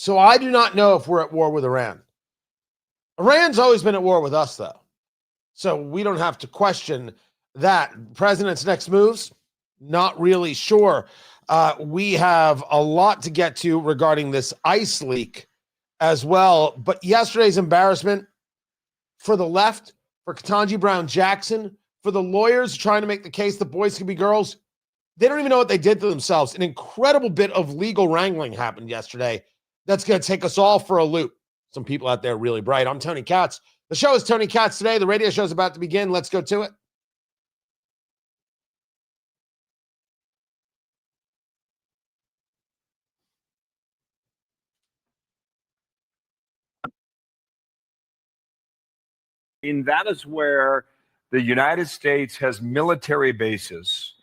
So I do not know if we're at war with Iran. Iran's always been at war with us, though. So we don't have to question that. President's next moves, not really sure. We have a lot to get to regarding this ICE leak as well. But yesterday's embarrassment for the left, for Ketanji Brown Jackson, for the lawyers trying to make the case that boys can be girls, they don't even know what they did to themselves. An incredible bit of legal wrangling happened yesterday that's going to take us all for a loop. Some people out there really bright. I'm Tony Katz. The show is Tony Katz Today. The radio show is about to begin. Let's go to it. And that is where the United States has military bases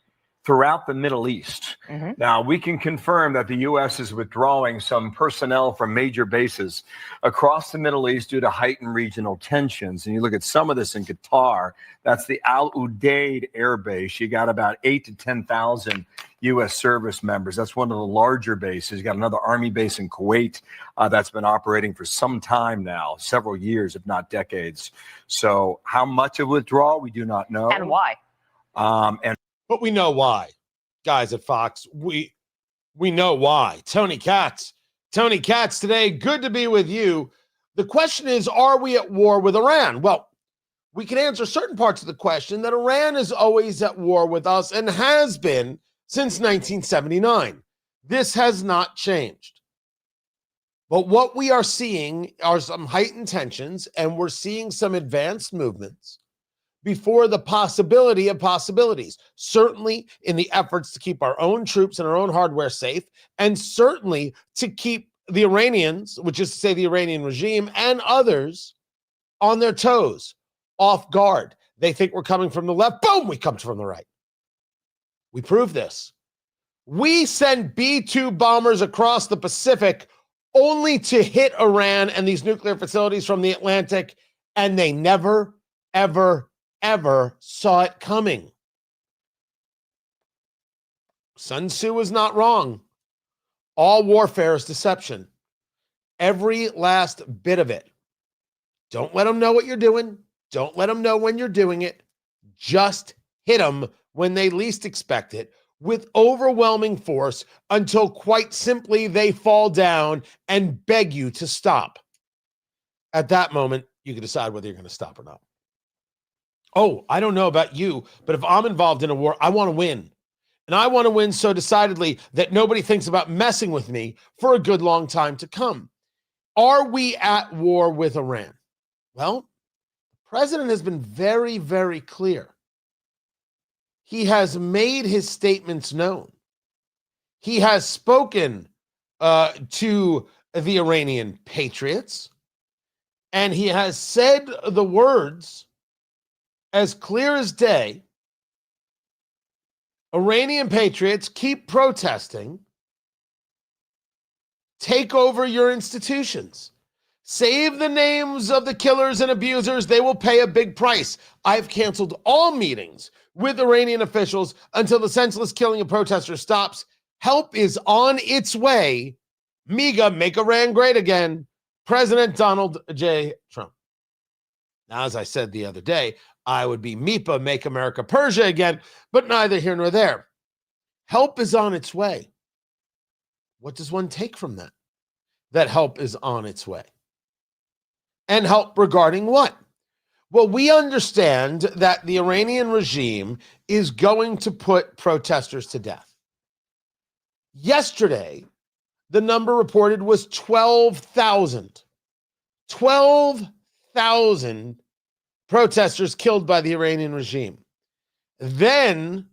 throughout the Middle East. Mm-hmm. Now, we can confirm that the U.S. is withdrawing some personnel from major bases across the Middle East due to heightened regional tensions. And you look at some of this in Qatar, that's the Al Udeid Air Base. You got about 8,000 to 10,000 U.S. service members. That's one of the larger bases. You got another Army base in Kuwait that's been operating for some time now, several years, if not decades. So how much of withdrawal, we do not know. And why? But we know why, guys at Fox. We know why. Tony Katz Today. Good to be with you. The question is, are we at war with Iran? Well, we can answer certain parts of the question that Iran is always at war with us and has been since 1979. This has not changed. But what we are seeing are some heightened tensions, and we're seeing some advanced movements before the possibility of possibilities, certainly in the efforts to keep our own troops and our own hardware safe, and certainly to keep the Iranians, which is to say the Iranian regime and others, on their toes, off guard. They think we're coming from the left. Boom, we come from the right. We prove this. We send B-2 bombers across the Pacific only to hit Iran and these nuclear facilities from the Atlantic, and they never, ever saw it coming. Sun Tzu was not wrong. All warfare is deception. Every last bit of it. Don't let them know what you're doing. Don't let them know when you're doing it. Just hit them when they least expect it with overwhelming force until quite simply they fall down and beg you to stop. At that moment, you can decide whether you're going to stop or not. Oh, I don't know about you, but if I'm involved in a war, I want to win. And I want to win so decidedly that nobody thinks about messing with me for a good long time to come. Are we at war with Iran? Well, the president has been very, very clear. He has made his statements known. He has spoken to the Iranian patriots, and he has said the words as clear as day. Iranian patriots, keep protesting. Take over your institutions. Save the names of the killers and abusers. They will pay a big price. I've canceled all meetings with Iranian officials until the senseless killing of protesters stops. Help is on its way. MEGA, make Iran great again. President Donald J. Trump. Now, as I said the other day, I would be MIPA, make America Persia again, but neither here nor there. Help is on its way. What does one take from that? That help is on its way. And help regarding what? Well, we understand that the Iranian regime is going to put protesters to death. Yesterday, the number reported was 12,000. 12,000 protesters killed by the Iranian regime. Then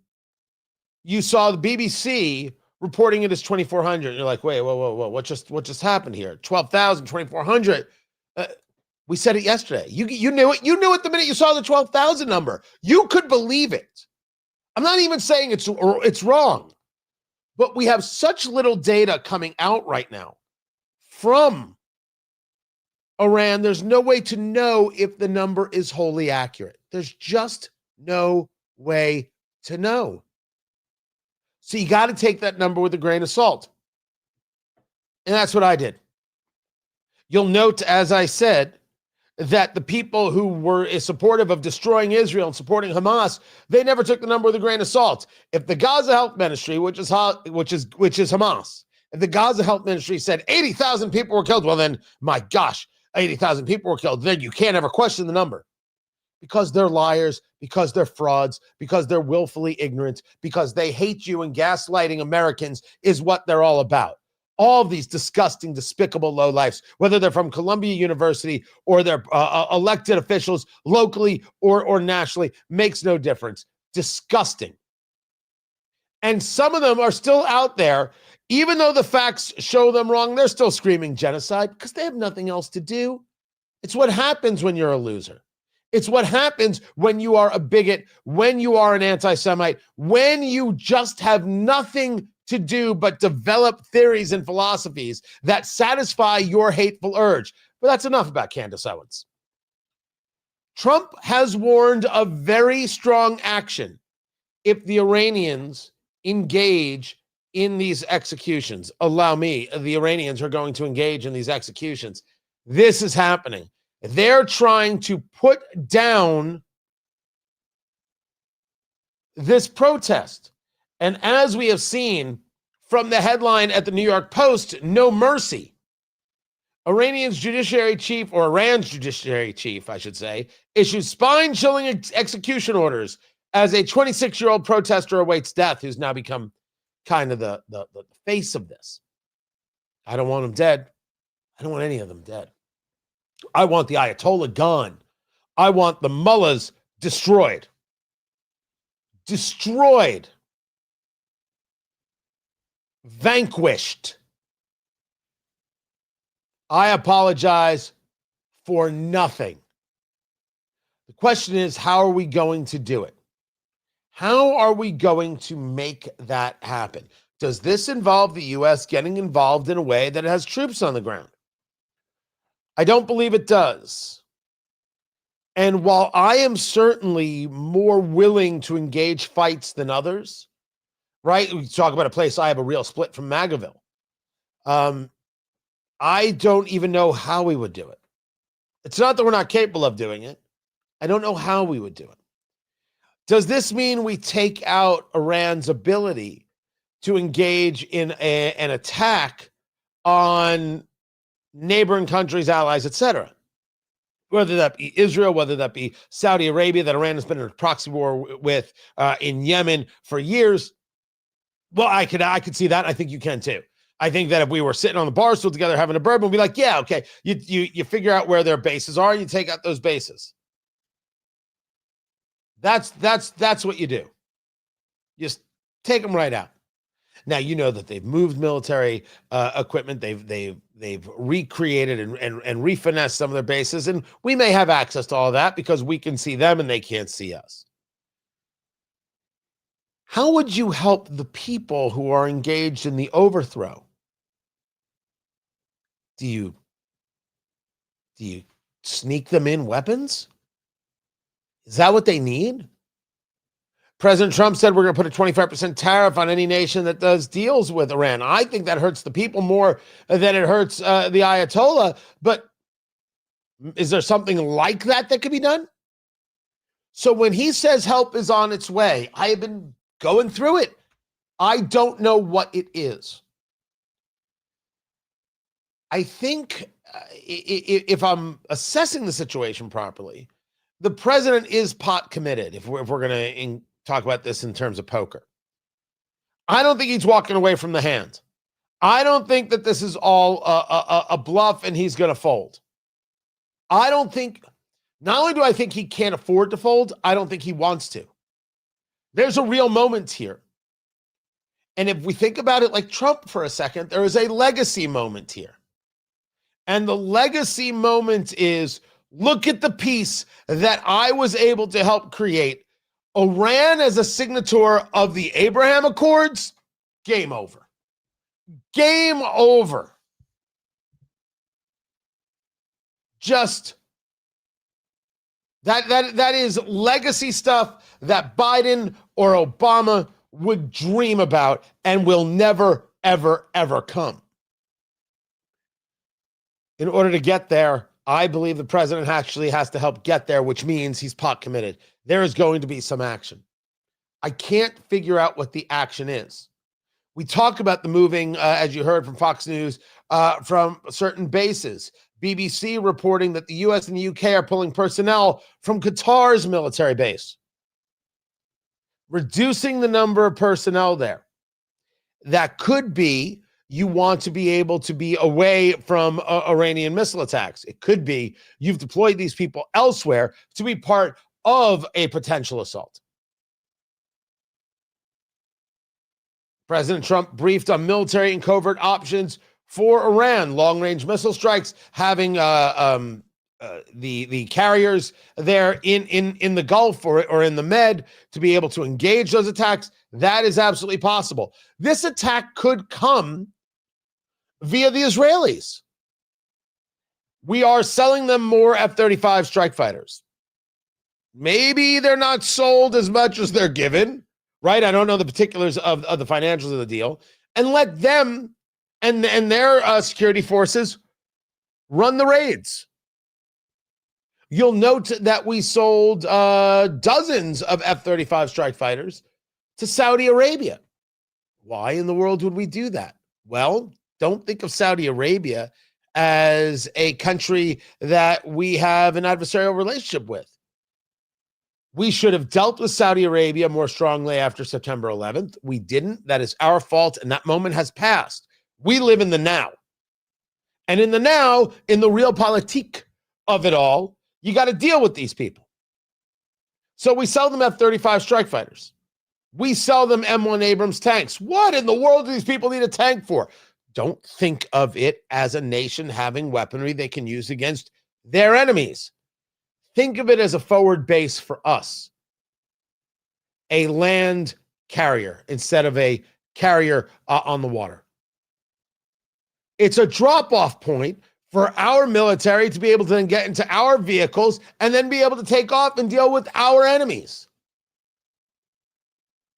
you saw the BBC reporting it as 2,400. You're like, wait, whoa, what just happened here? 12,000, 2,400. We said it yesterday. You knew it. You knew it the minute you saw the 12,000 number. You could believe it. I'm not even saying it's wrong, but we have such little data coming out right now from Iran. There's no way to know if the number is wholly accurate. There's just no way to know. So you got to take that number with a grain of salt. And that's what I did. You'll note, as I said, that the people who were supportive of destroying Israel and supporting Hamas, they never took the number with a grain of salt. If the Gaza Health Ministry, which is Hamas, if the Gaza Health Ministry said 80,000 people were killed, well then, my gosh, 80,000 people were killed, then you can't ever question the number. Because they're liars, because they're frauds, because they're willfully ignorant, because they hate you, and gaslighting Americans is what they're all about. All of these disgusting, despicable lowlifes, whether they're from Columbia University or they're elected officials locally or nationally, makes no difference. Disgusting. And some of them are still out there, even though the facts show them wrong, they're still screaming genocide because they have nothing else to do. It's what happens when you're a loser. It's what happens when you are a bigot, when you are an anti-Semite, when you just have nothing to do but develop theories and philosophies that satisfy your hateful urge. But that's enough about Candace Owens. Trump has warned of very strong action if the Iranians engage in these executions. Allow me, the Iranians are going to engage in these executions. This is happening. They're trying to put down this protest. And as we have seen from the headline at the New York Post, no mercy. Iran's judiciary chief, I should say, issues spine-chilling execution orders as a 26-year-old protester awaits death, who's now become kind of the face of this. I don't want them dead. I don't want any of them dead. I want the Ayatollah gone. I want the mullahs destroyed. Destroyed. Vanquished. I apologize for nothing. The question is, how are we going to do it? How are we going to make that happen? Does this involve the U.S. getting involved in a way that has troops on the ground? I don't believe it does. And while I am certainly more willing to engage fights than others, right? We talk about a place I have a real split from MAGAville. I don't even know how we would do it. It's not that we're not capable of doing it. I don't know how we would do it. Does this mean we take out Iran's ability to engage in an attack on neighboring countries, allies, etc.? Whether that be Israel, whether that be Saudi Arabia, that Iran has been in a proxy war with in Yemen for years. Well, I could see that. I think you can too. I think that if we were sitting on the bar stool together having a bourbon, we'd be like, yeah, okay. You figure out where their bases are and you take out those bases. That's what you do. Just take them right out. Now, you know that they've moved military equipment. They've recreated and refinessed some of their bases, and we may have access to all that because we can see them and they can't see us. How would you help the people who are engaged in the overthrow? Do you sneak them in weapons? Is that what they need? President Trump said we're going to put a 25% tariff on any nation that does deals with Iran. I think that hurts the people more than it hurts the Ayatollah. But is there something like that could be done? So when he says help is on its way, I have been going through it. I don't know what it is. I think if I'm assessing the situation properly, the president is pot committed, if we're going to talk about this in terms of poker. I don't think he's walking away from the hand. I don't think that this is all a bluff and he's going to fold. I don't think, not only do I think he can't afford to fold, I don't think he wants to. There's a real moment here. And if we think about it like Trump for a second, there is a legacy moment here. And the legacy moment is, look at the peace that I was able to help create. Iran as a signature of the Abraham Accords, game over. Game over. Just that is legacy stuff that Biden or Obama would dream about and will never, ever, ever come. In order to get there, I believe the president actually has to help get there, which means he's pot committed. There is going to be some action. I can't figure out what the action is. We talk about the moving, as you heard from Fox News, from certain bases. BBC reporting that the U.S. and the UK are pulling personnel from Qatar's military base, reducing the number of personnel there. That could be you want to be able to be away from Iranian missile attacks. It could be you've deployed these people elsewhere to be part of a potential assault. President Trump briefed on military and covert options for Iran, long-range missile strikes, having the carriers there in the Gulf or in the Med to be able to engage those attacks. That is absolutely possible. This attack could come via the Israelis. We are selling them more F-35 strike fighters. Maybe they're not sold as much as they're given, right? I don't know the particulars of the financials of the deal. And let them and their security forces run the raids. You'll note that we sold dozens of F-35 strike fighters to Saudi Arabia. Why in the world would we do that? Well, don't think of Saudi Arabia as a country that we have an adversarial relationship with. We should have dealt with Saudi Arabia more strongly after September 11th. We didn't. That is our fault, and that moment has passed. We live in the now. And in the now, in the real politique of it all, you got to deal with these people. So we sell them F-35 strike fighters. We sell them M1 Abrams tanks. What in the world do these people need a tank for? Don't think of it as a nation having weaponry they can use against their enemies. Think of it as a forward base for us, a land carrier instead of a carrier on the water. It's a drop-off point for our military to be able to then get into our vehicles and then be able to take off and deal with our enemies.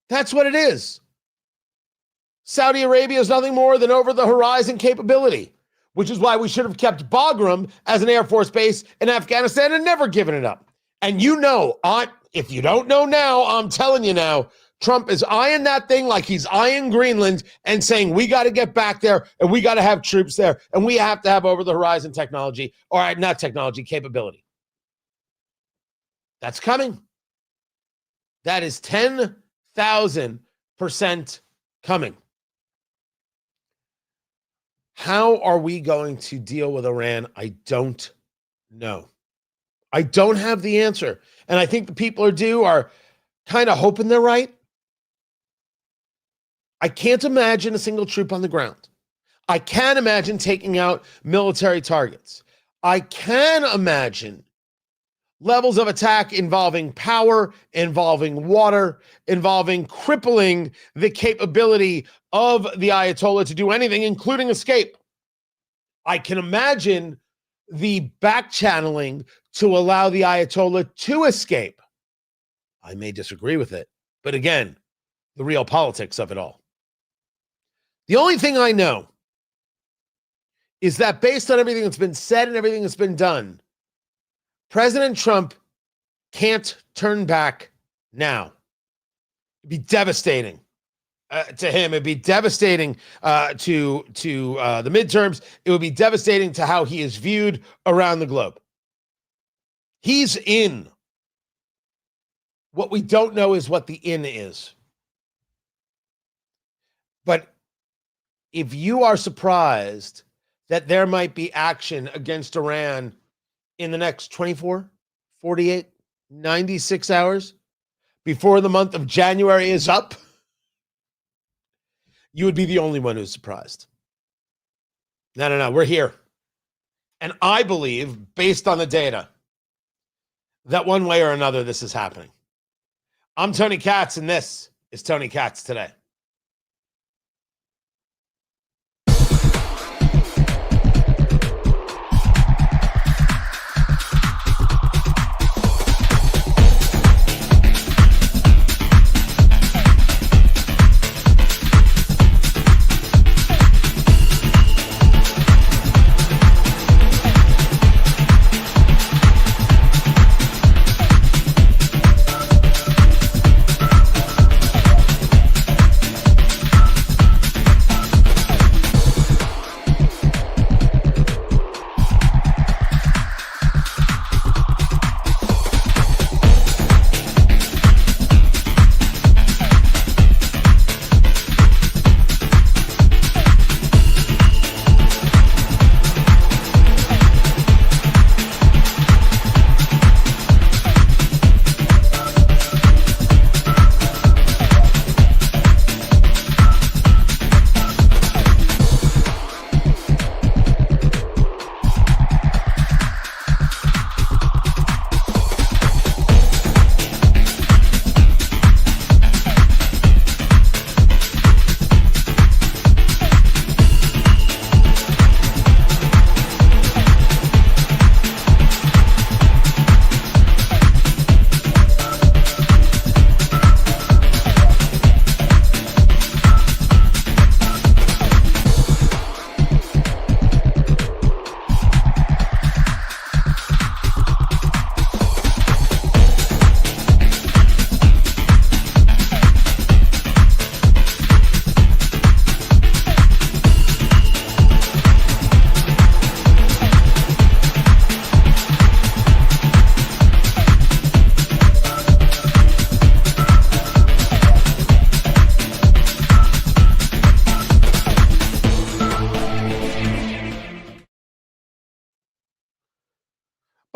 That's what it is. Saudi Arabia is nothing more than over-the-horizon capability, which is why we should have kept Bagram as an Air Force base in Afghanistan and never given it up. And you know, if you don't know now, I'm telling you now, Trump is eyeing that thing like he's eyeing Greenland and saying, we got to get back there and we got to have troops there and we have to have over-the-horizon technology, or not technology, capability. That's coming. That is 10,000% coming. How are we going to deal with Iran? I don't know. I don't have the answer. And I think the people are kind of hoping they're right. I can't imagine a single troop on the ground. I can't imagine taking out military targets. I can imagine levels of attack involving power, involving water, involving crippling the capability of the Ayatollah to do anything, including escape. I can imagine the back channeling to allow the Ayatollah to escape. I may disagree with it, but again, the real politics of it all. The only thing I know is that based on everything that's been said and everything that's been done, President Trump can't turn back now. It'd be devastating to him. It'd be devastating to the midterms. It would be devastating to how he is viewed around the globe. He's in. What we don't know is what the in is. But if you are surprised that there might be action against Iran in the next 24, 48, 96 hours before the month of January is up, you would be the only one who's surprised. No, we're here. And I believe, based on the data, that one way or another, this is happening. I'm Tony Katz, and this is Tony Katz Today.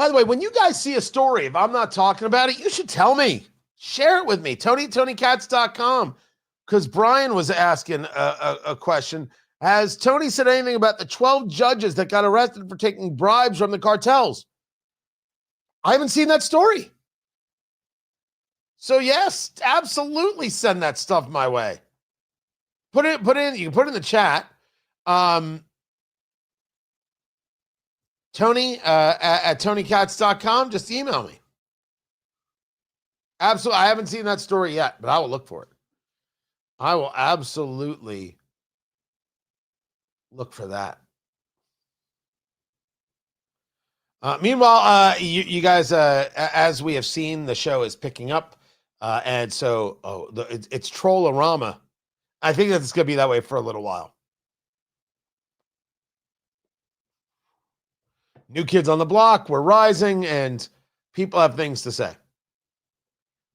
By the way, when you guys see a story, if I'm not talking about it, you should tell me. Share it with me. TonyCats.com. Because Brian was asking a question. Has Tony said anything about the 12 judges that got arrested for taking bribes from the cartels? I haven't seen that story. So yes, absolutely send that stuff my way. You can put it in the chat. Tony at TonyCats.com, just email me. Absolutely. I haven't seen that story yet, but I will look for it. I will absolutely look for that. Meanwhile, you guys, as we have seen, the show is picking up. And so it's Trollorama. I think that it's going to be that way for a little while. New kids on the block, we're rising, and people have things to say.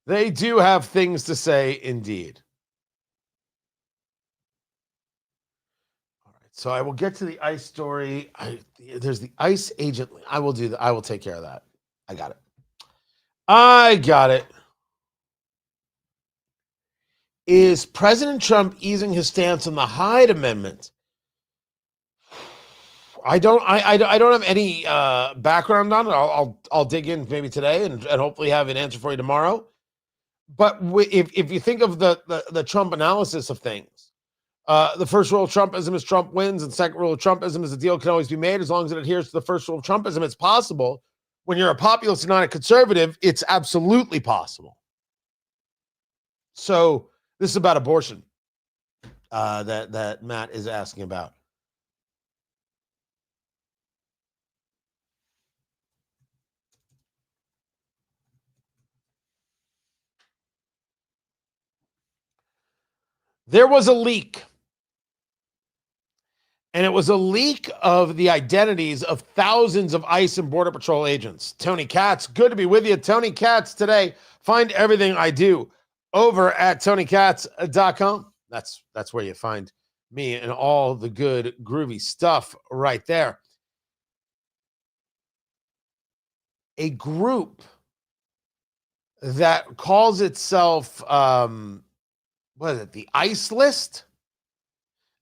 They do have things to say, indeed. All right, so I will get to the ICE story. There's the ICE agent. I will do that. I will take care of that. I got it. Is President Trump easing his stance on the Hyde Amendment? I don't have any background on it. I'll dig in maybe today and hopefully have an answer for you tomorrow. But if you think of the Trump analysis of things, the first rule of Trumpism is Trump wins, and the second rule of Trumpism is the deal can always be made as long as it adheres to the first rule of Trumpism. It's possible. When you're a populist and not a conservative, it's absolutely possible. So this is about abortion that Matt is asking about. There was a leak, and it was a leak of the identities of thousands of ICE and Border Patrol agents. Tony Katz, good to be with you. Tony Katz today. Find everything I do over at TonyKatz.com. That's where you find me and all the good, groovy stuff right there. A group that calls itself... what is it, the ICE list?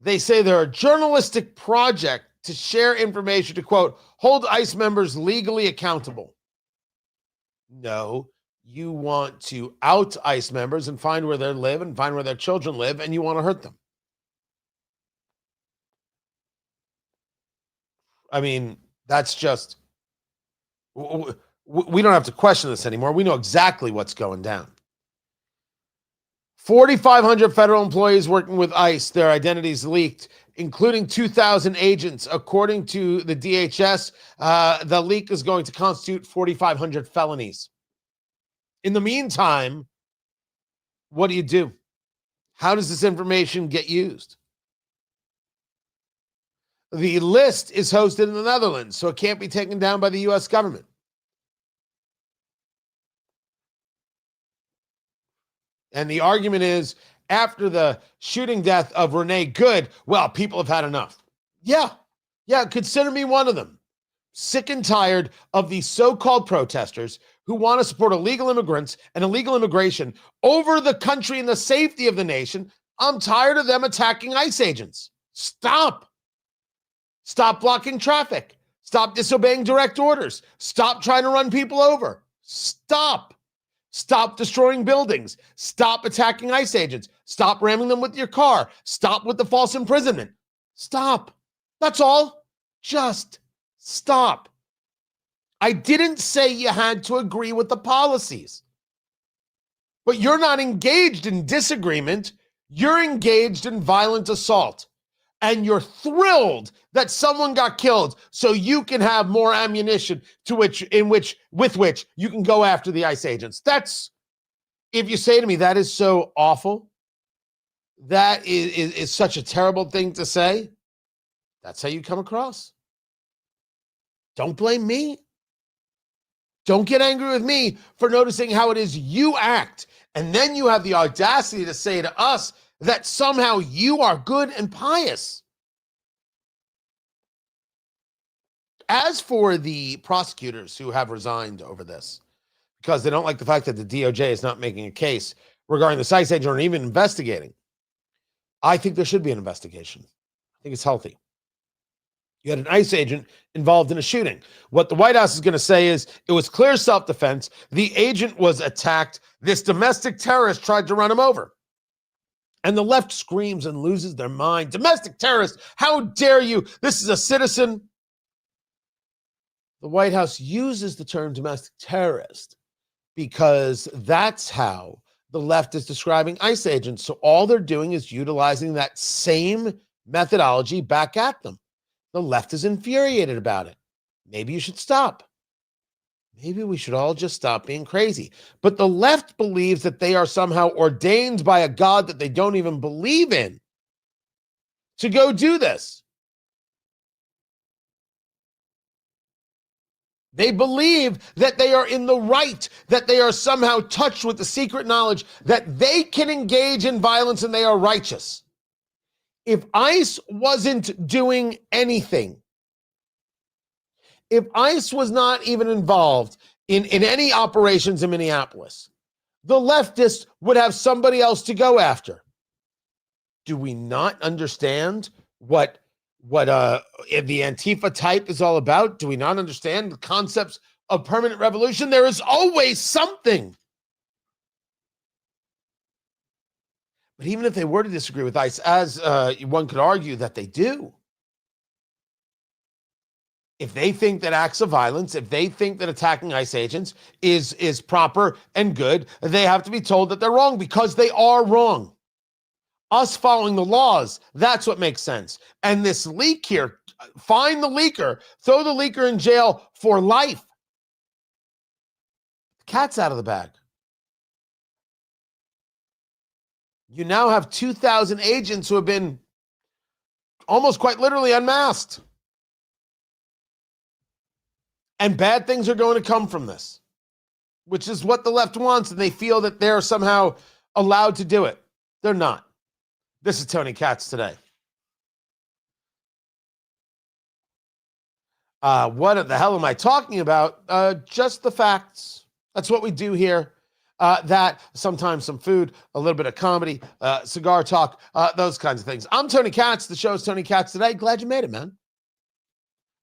They say they're a journalistic project to share information to, quote, hold ICE members legally accountable. No, you want to out ICE members and find where they live and find where their children live, and you want to hurt them. I mean, that's just, we don't have to question this anymore. We know exactly what's going down. 4,500 federal employees working with ICE, their identities leaked, including 2,000 agents. According to the DHS, the leak is going to constitute 4,500 felonies. In the meantime, what do? How does this information get used? The list is hosted in the Netherlands, so it can't be taken down by the U.S. government. And the argument is, after the shooting death of Renee Good, well, people have had enough. Yeah, consider me one of them. Sick and tired of these so-called protesters who want to support illegal immigrants and illegal immigration over the country and the safety of the nation. I'm tired of them attacking ICE agents. Stop. Stop blocking traffic. Stop disobeying direct orders. Stop trying to run people over. Stop destroying buildings. Stop attacking ICE agents. Stop ramming them with your car. Stop with the false imprisonment. Stop. That's all. Just stop. I didn't say you had to agree with the policies, but you're not engaged in disagreement. You're engaged in violent assault, and you're thrilled that someone got killed so you can have more ammunition with which you can go after the ICE agents. That's, if you say to me, that is so awful, that is such a terrible thing to say, that's how you come across. Don't blame me. Don't get angry with me for noticing how it is you act. And then you have the audacity to say to us that somehow you are good and pious. As for the prosecutors who have resigned over this, because they don't like the fact that the DOJ is not making a case regarding the ICE agent or even investigating, I think there should be an investigation. I think it's healthy. You had an ICE agent involved in a shooting. What the White House is going to say is it was clear self-defense. The agent was attacked. This domestic terrorist tried to run him over. And the left screams and loses their mind. Domestic terrorist, how dare you? This is a citizen. The White House uses the term domestic terrorist because that's how the left is describing ICE agents. So all they're doing is utilizing that same methodology back at them. The left is infuriated about it. Maybe you should stop. Maybe we should all just stop being crazy. But the left believes that they are somehow ordained by a God that they don't even believe in to go do this. They believe that they are in the right, that they are somehow touched with the secret knowledge that they can engage in violence and they are righteous. If ICE wasn't doing anything, if ICE was not even involved in any operations in Minneapolis, the leftists would have somebody else to go after. Do we not understand what the Antifa type is all about? Do we not understand the concepts of permanent revolution? There is always something. But even if they were to disagree with ICE, as one could argue that they do, if they think that acts of violence, if they think that attacking ICE agents is proper and good, they have to be told that they're wrong because they are wrong. Us following the laws, that's what makes sense. And this leak here, find the leaker, throw the leaker in jail for life. The cat's out of the bag. You now have 2,000 agents who have been almost quite literally unmasked. And bad things are going to come from this, which is what the left wants, and they feel that they're somehow allowed to do it. They're not. This is Tony Katz today. What the hell am I talking about? Just the facts. That's what we do here. That, sometimes some food, a little bit of comedy, cigar talk, those kinds of things. I'm Tony Katz. The show is Tony Katz Today. Glad you made it, man.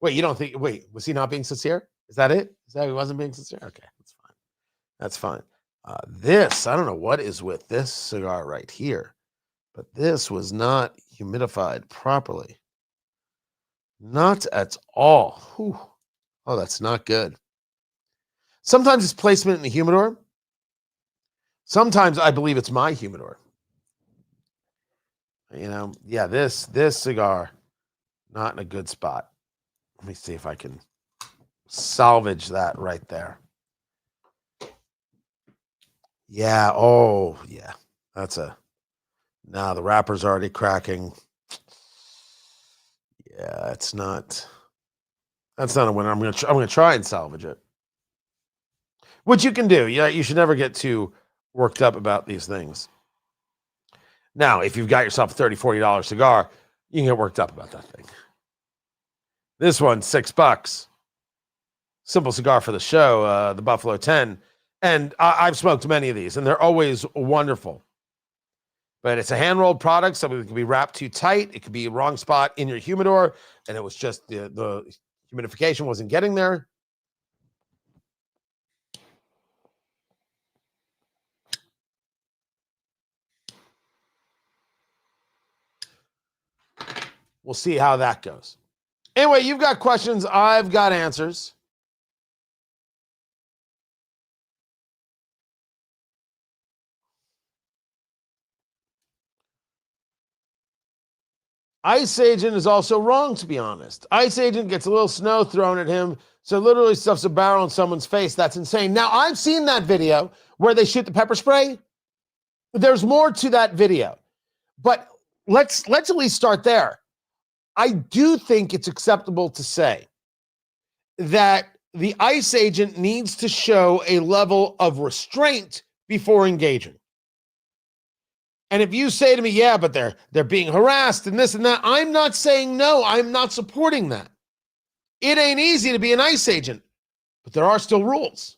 Wait, was he not being sincere? Is that it? Is that he wasn't being sincere? Okay, that's fine. That's fine. I don't know what is with this cigar right here, but this was not humidified properly. Not at all. Whew. Oh, that's not good. Sometimes it's placement in the humidor. Sometimes I believe it's my humidor. Yeah, this cigar, not in a good spot. Let me see if I can salvage that right there. Yeah, oh, yeah. The wrapper's already cracking. Yeah, that's not a winner. I'm gonna try and salvage it. Which you can do. Yeah, you should never get too worked up about these things. Now, if you've got yourself a $30, $40 cigar, you can get worked up about that thing. This one's $6. Simple cigar for the show, the Buffalo 10. And I've smoked many of these, and they're always wonderful. But it's a hand-rolled product, so it can be wrapped too tight. It could be a wrong spot in your humidor, and it was just the humidification wasn't getting there. We'll see how that goes. Anyway, you've got questions. I've got answers. ICE agent is also wrong, to be honest. ICE agent gets a little snow thrown at him, so literally stuffs a barrel in someone's face. That's insane. Now, I've seen that video where they shoot the pepper spray. There's more to that video. But let's at least start there. I do think it's acceptable to say that the ICE agent needs to show a level of restraint before engaging. And if you say to me, yeah, but they're being harassed and this and that, I'm not saying no. I'm not supporting that. It ain't easy to be an ICE agent, but there are still rules.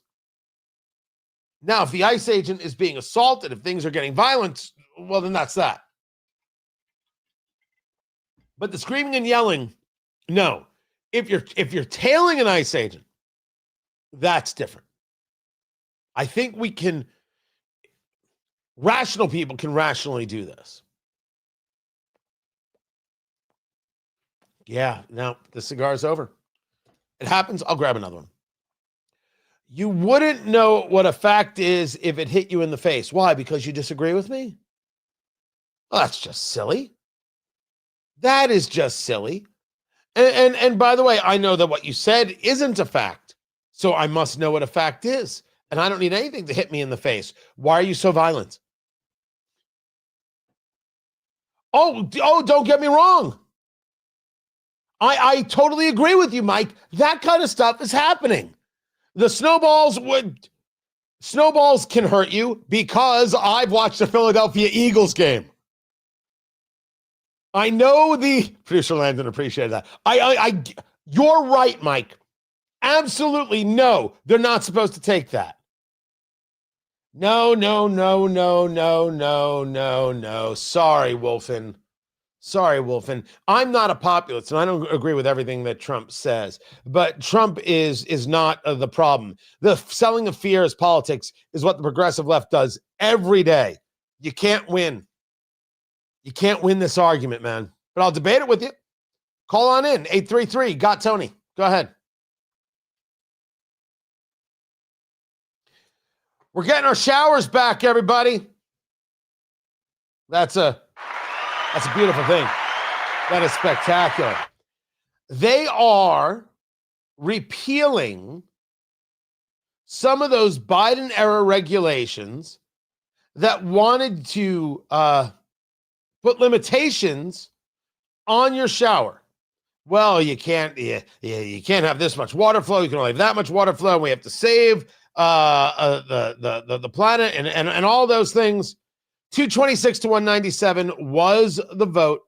Now, if the ICE agent is being assaulted, if things are getting violent, well, then that's that. But the screaming and yelling, no. If you're tailing an ICE agent, that's different. I think rational people can rationally do this. Yeah, no, the cigar's over. It happens, I'll grab another one. You wouldn't know what a fact is if it hit you in the face. Why? Because you disagree with me? Well, that's just silly. That is just silly. And by the way, I know that what you said isn't a fact. So I must know what a fact is. And I don't need anything to hit me in the face. Why are you so violent? Oh, don't get me wrong. I totally agree with you, Mike. That kind of stuff is happening. The snowballs can hurt you because I've watched the Philadelphia Eagles game. I know the producer Landon appreciated that. You're right, Mike. Absolutely no. They're not supposed to take that. No. Sorry, Wolfen. I'm not a populist, and I don't agree with everything that Trump says. But Trump is not the problem. The selling of fear as politics is what the progressive left does every day. You can't win. You can't win this argument, man. But I'll debate it with you. Call on in. 833 got Tony. Go ahead. We're getting our showers back, everybody. That's a beautiful thing. That is spectacular. They are repealing some of those Biden-era regulations that wanted to put limitations on your shower. Well, you can't have this much water flow. You can only have that much water flow. We have to save the planet and all those things. 226 to 197 was the vote,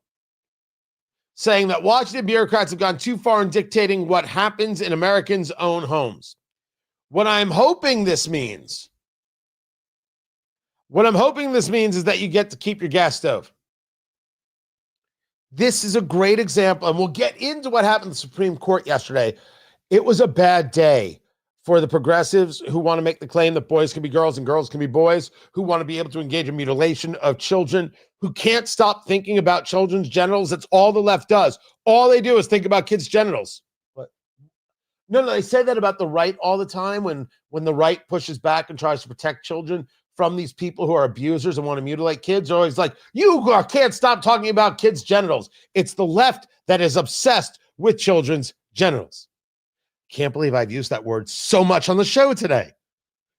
saying that Washington bureaucrats have gone too far in dictating what happens in Americans' own homes. What I'm hoping this means is that you get to keep your gas stove. This is a great example, and we'll get into what happened in the Supreme Court yesterday. It was a bad day for the progressives who want to make the claim that boys can be girls and girls can be boys, who want to be able to engage in mutilation of children, who can't stop thinking about children's genitals. That's all the left does. All they do is think about kids' genitals. What? No, they say that about the right all the time when the right pushes back and tries to protect children from these people who are abusers and want to mutilate kids. They're always like, you can't stop talking about kids' genitals. It's the left that is obsessed with children's genitals. Can't believe I've used that word so much on the show today.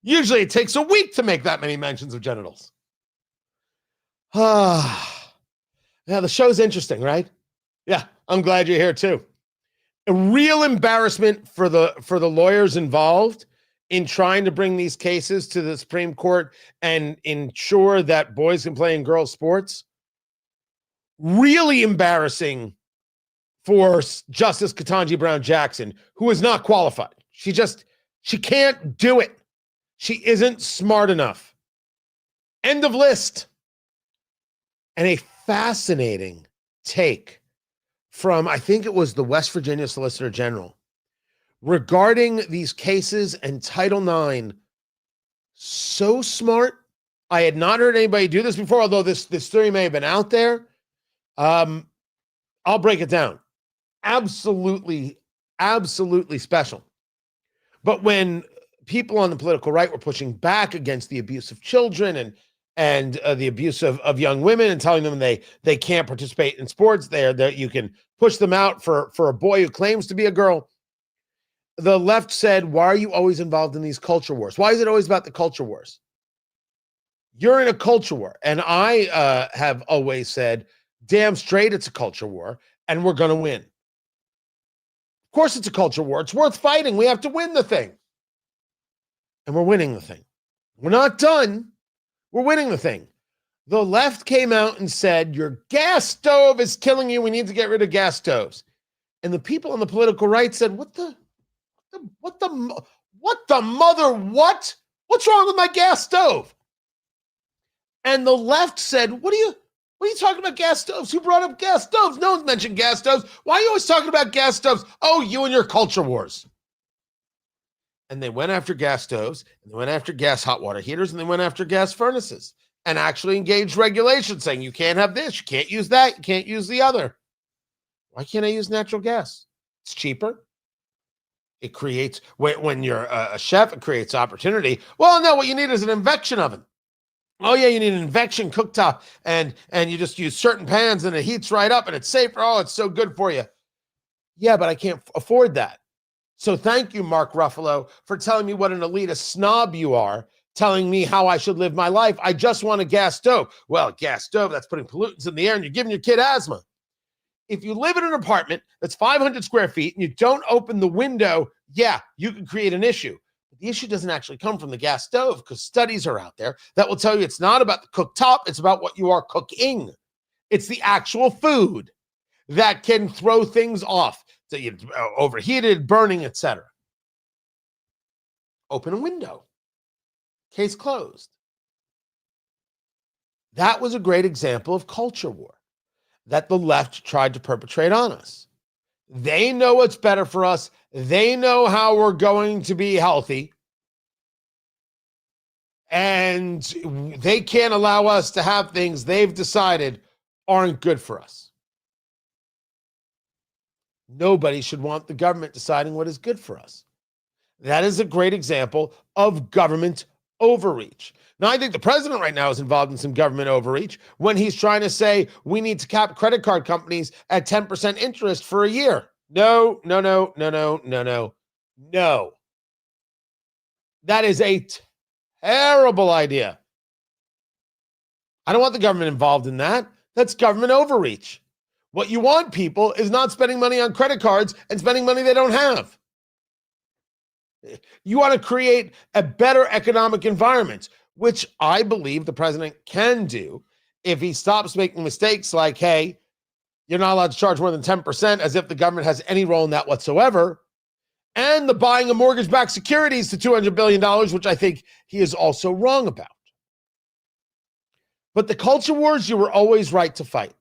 Usually it takes a week to make that many mentions of genitals. Yeah, the show's interesting, right? Yeah, I'm glad you're here too. A real embarrassment for the lawyers involved in trying to bring these cases to the Supreme Court and ensure that boys can play in girls' sports. Really embarrassing for Justice Ketanji Brown Jackson, who is not qualified. She can't do it. She isn't smart enough. End of list. And a fascinating take from, I think it was the West Virginia Solicitor General, regarding these cases and Title IX. So smart. I had not heard anybody do this before, although this theory may have been out there. I'll break it down. Absolutely special. But when people on the political right were pushing back against the abuse of children and the abuse of young women and telling them they can't participate in sports, that you can push them out for a boy who claims to be a girl, the left said, why are you always involved in these culture wars? Why is it always about the culture wars? You're in a culture war. And I have always said, damn straight it's a culture war, and we're going to win. Of course it's a culture war. It's worth fighting. We have to win the thing. And we're winning the thing. We're not done. We're winning the thing. The left came out and said, your gas stove is killing you. We need to get rid of gas stoves. And the people on the political right said, what the mother, what? What's wrong with my gas stove? And the left said, what are you talking about gas stoves? Who brought up gas stoves? No one's mentioned gas stoves. Why are you always talking about gas stoves? Oh, you and your culture wars. And they went after gas stoves, and they went after gas hot water heaters, and they went after gas furnaces, and actually engaged regulation saying you can't have this, you can't use that, you can't use the other. Why can't I use natural gas? It's cheaper. It creates, when you're a chef, it creates opportunity. Well, no, what you need is an induction oven. Oh, yeah, you need an induction cooktop, and you just use certain pans, and it heats right up, and it's safer. Oh, it's so good for you. Yeah, but I can't afford that. So thank you, Mark Ruffalo, for telling me what an elitist snob you are, telling me how I should live my life. I just want a gas stove. Well, a gas stove, that's putting pollutants in the air, and you're giving your kid asthma. If you live in an apartment that's 500 square feet and you don't open the window, yeah, you can create an issue. But the issue doesn't actually come from the gas stove, because studies are out there that will tell you it's not about the cooktop, it's about what you are cooking. It's the actual food that can throw things off. So you overheated, burning, etc. Open a window. Case closed. That was a great example of culture war that the left tried to perpetrate on us. They know what's better for us. They know how we're going to be healthy. And they can't allow us to have things they've decided aren't good for us. Nobody should want the government deciding what is good for us. That is a great example of government overreach. Now, I think the president right now is involved in some government overreach when he's trying to say we need to cap credit card companies at 10% interest for a year. No. That is a terrible idea. I don't want the government involved in that. That's government overreach. What you want, people, is not spending money on credit cards and spending money they don't have. You want to create a better economic environment, which I believe the president can do if he stops making mistakes like, hey, you're not allowed to charge more than 10%, as if the government has any role in that whatsoever, and the buying of mortgage-backed securities to $200 billion, which I think he is also wrong about. But the culture wars, you were always right to fight.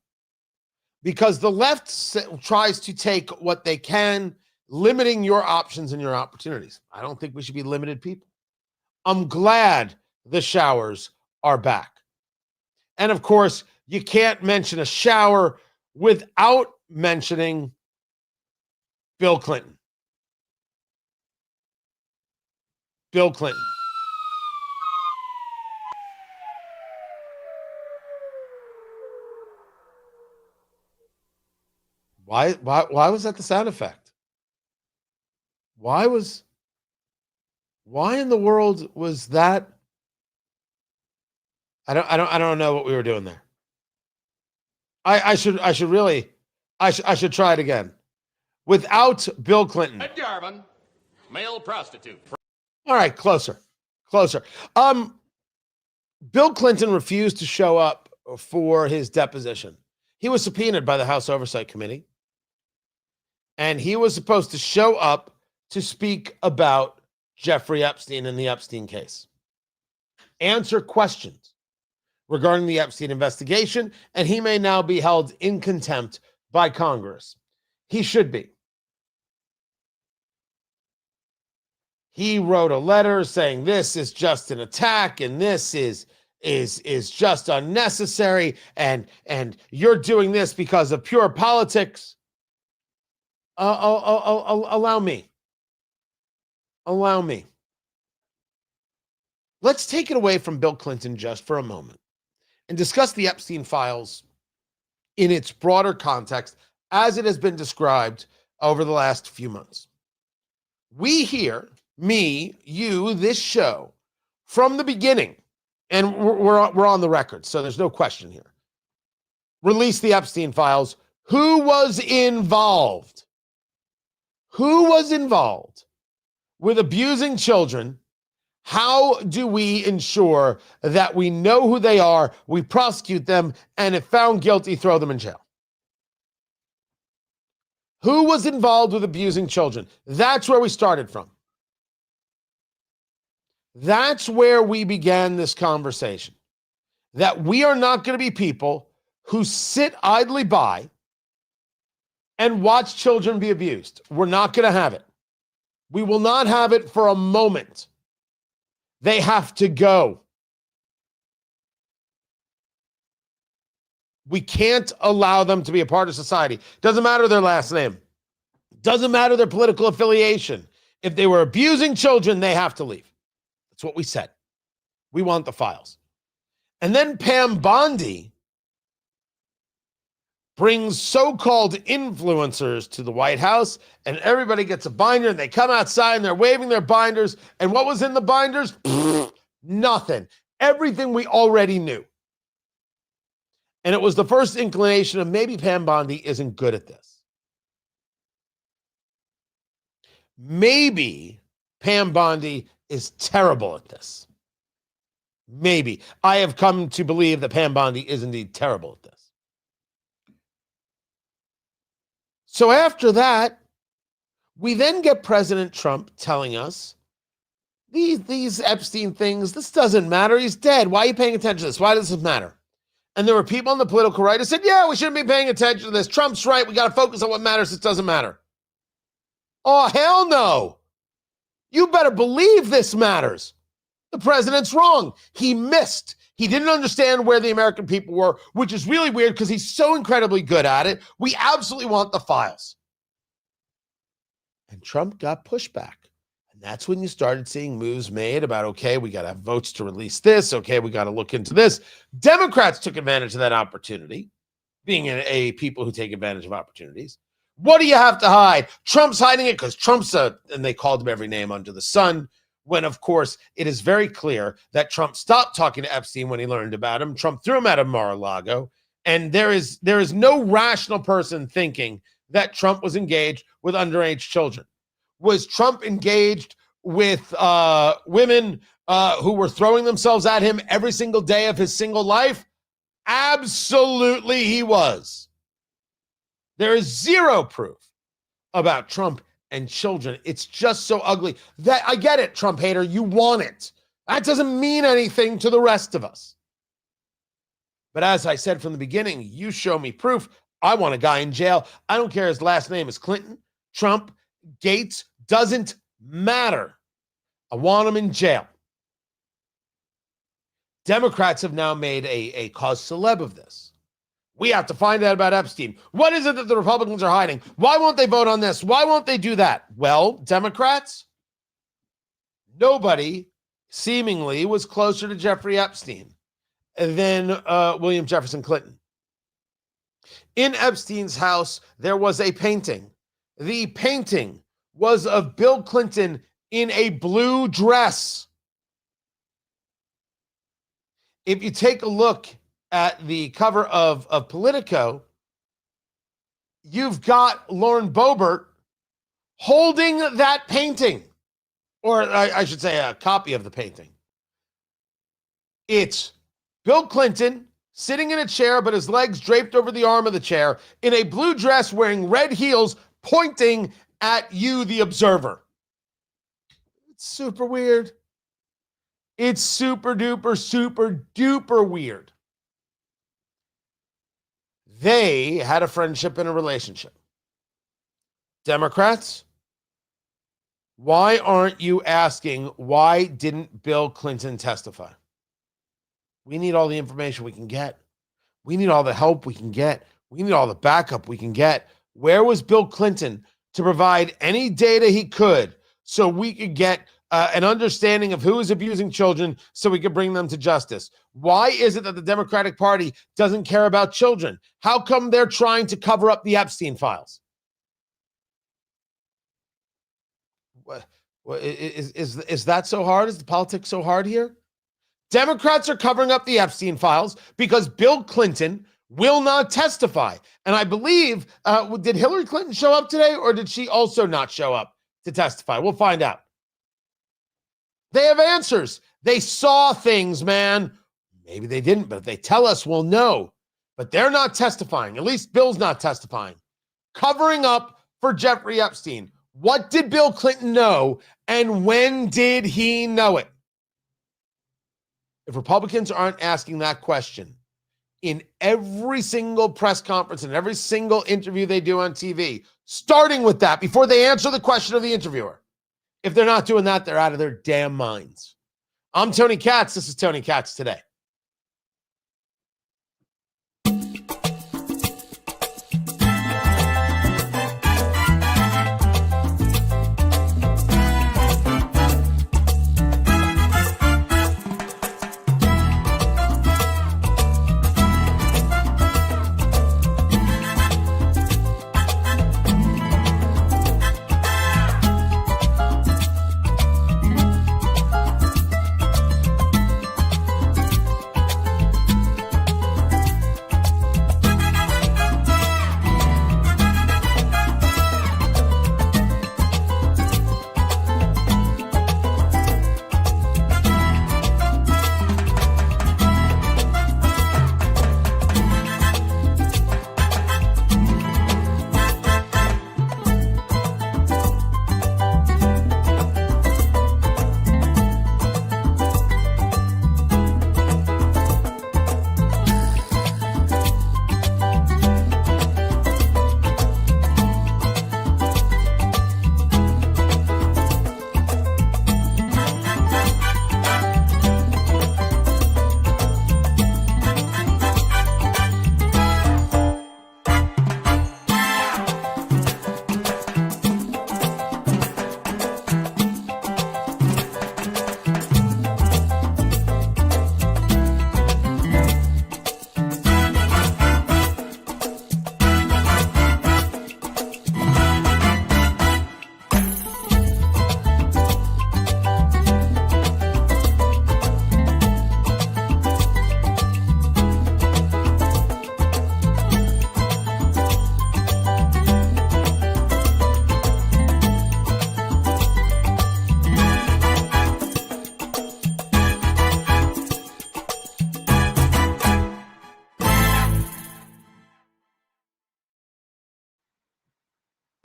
Because the left tries to take what they can, limiting your options and your opportunities. I don't think we should be limited people. I'm glad the showers are back. And of course, you can't mention a shower without mentioning Bill Clinton. Bill Clinton. Why was that the sound effect? Why in the world was that? I don't know what we were doing there. I should try it again. Without Bill Clinton. Ed Garvin, male prostitute. All right, closer. Bill Clinton refused to show up for his deposition. He was subpoenaed by the House Oversight Committee. And he was supposed to show up to speak about Jeffrey Epstein and the Epstein case. Answer questions regarding the Epstein investigation, and he may now be held in contempt by Congress. He should be. He wrote a letter saying this is just an attack and this is just unnecessary, and you're doing this because of pure politics. Allow me. Let's take it away from Bill Clinton just for a moment and discuss the Epstein files in its broader context as it has been described over the last few months. We here, me, you, this show, from the beginning, and we're on the record, so there's no question here, released the Epstein files. Who was involved? Who was involved with abusing children? How do we ensure that we know who they are, we prosecute them, and if found guilty, throw them in jail? Who was involved with abusing children? That's where we started from. That's where we began this conversation. That we are not going to be people who sit idly by and watch children be abused. We're not going to have it. We will not have it for a moment. They have to go. We can't allow them to be a part of society. Doesn't matter their last name. Doesn't matter their political affiliation. If they were abusing children, they have to leave. That's what we said. We want the files. And then Pam Bondi brings so-called influencers to the White House, and everybody gets a binder, and they come outside, and they're waving their binders. And what was in the binders? Nothing. Everything we already knew. And it was the first inclination of maybe Pam Bondi isn't good at this. Maybe Pam Bondi is terrible at this. Maybe. I have come to believe that Pam Bondi is indeed terrible at this. So after that, we then get President Trump telling us, these Epstein things, this doesn't matter. He's dead. Why are you paying attention to this? Why does this matter? And there were people on the political right who said, yeah, we shouldn't be paying attention to this. Trump's right. We got to focus on what matters. It doesn't matter. Oh, hell no. You better believe this matters. The president's wrong. He missed. He didn't understand where the American people were, which is really weird because he's so incredibly good at it. We absolutely want the files. And Trump got pushback. And that's when you started seeing moves made about, okay, we got to have votes to release this. Okay, we got to look into this. Democrats took advantage of that opportunity, being a people who take advantage of opportunities. What do you have to hide? Trump's hiding it because Trump's and they called him every name under the sun, when, of course, it is very clear that Trump stopped talking to Epstein when he learned about him. Trump threw him out of Mar-a-Lago. And there is no rational person thinking that Trump was engaged with underage children. Was Trump engaged with women who were throwing themselves at him every single day of his single life? Absolutely he was. There is zero proof about Trump and children. It's just so ugly. That I get it, Trump hater. You want it. That doesn't mean anything to the rest of us. But as I said from the beginning, you show me proof. I want a guy in jail. I don't care his last name is Clinton, Trump, Gates, doesn't matter. I want him in jail. Democrats have now made a cause celeb of this. We have to find out about Epstein. What is it that the Republicans are hiding? Why won't they vote on this? Why won't they do that? Well, Democrats, nobody seemingly was closer to Jeffrey Epstein than William Jefferson Clinton. In Epstein's house, there was a painting. The painting was of Bill Clinton in a blue dress. If you take a look at the cover of Politico, you've got Lauren Boebert holding that painting, or I should say a copy of the painting. It's Bill Clinton sitting in a chair, but his legs draped over the arm of the chair, in a blue dress, wearing red heels, pointing at you, the observer. It's super weird. It's super duper weird. They had a friendship and a relationship. Democrats, why aren't you asking, why didn't Bill Clinton testify? We need all the information we can get. We need all the help we can get. We need all the backup we can get. Where was Bill Clinton to provide any data he could so we could get an understanding of who is abusing children so we could bring them to justice? Why is it that the Democratic Party doesn't care about children? How come they're trying to cover up the Epstein files? Is that so hard? Is the politics so hard here? Democrats are covering up the Epstein files because Bill Clinton will not testify. And I believe, did Hillary Clinton show up today, or did she also not show up to testify? We'll find out. They have answers. They saw things, man. Maybe they didn't, but if they tell us, we'll know. But they're not testifying. At least Bill's not testifying. Covering up for Jeffrey Epstein? What did Bill Clinton know, and when did he know it? If Republicans aren't asking that question in every single press conference and every single interview they do on TV, starting with that before they answer the question of the interviewer, if they're not doing that, they're out of their damn minds. I'm Tony Katz. This is Tony Katz Today.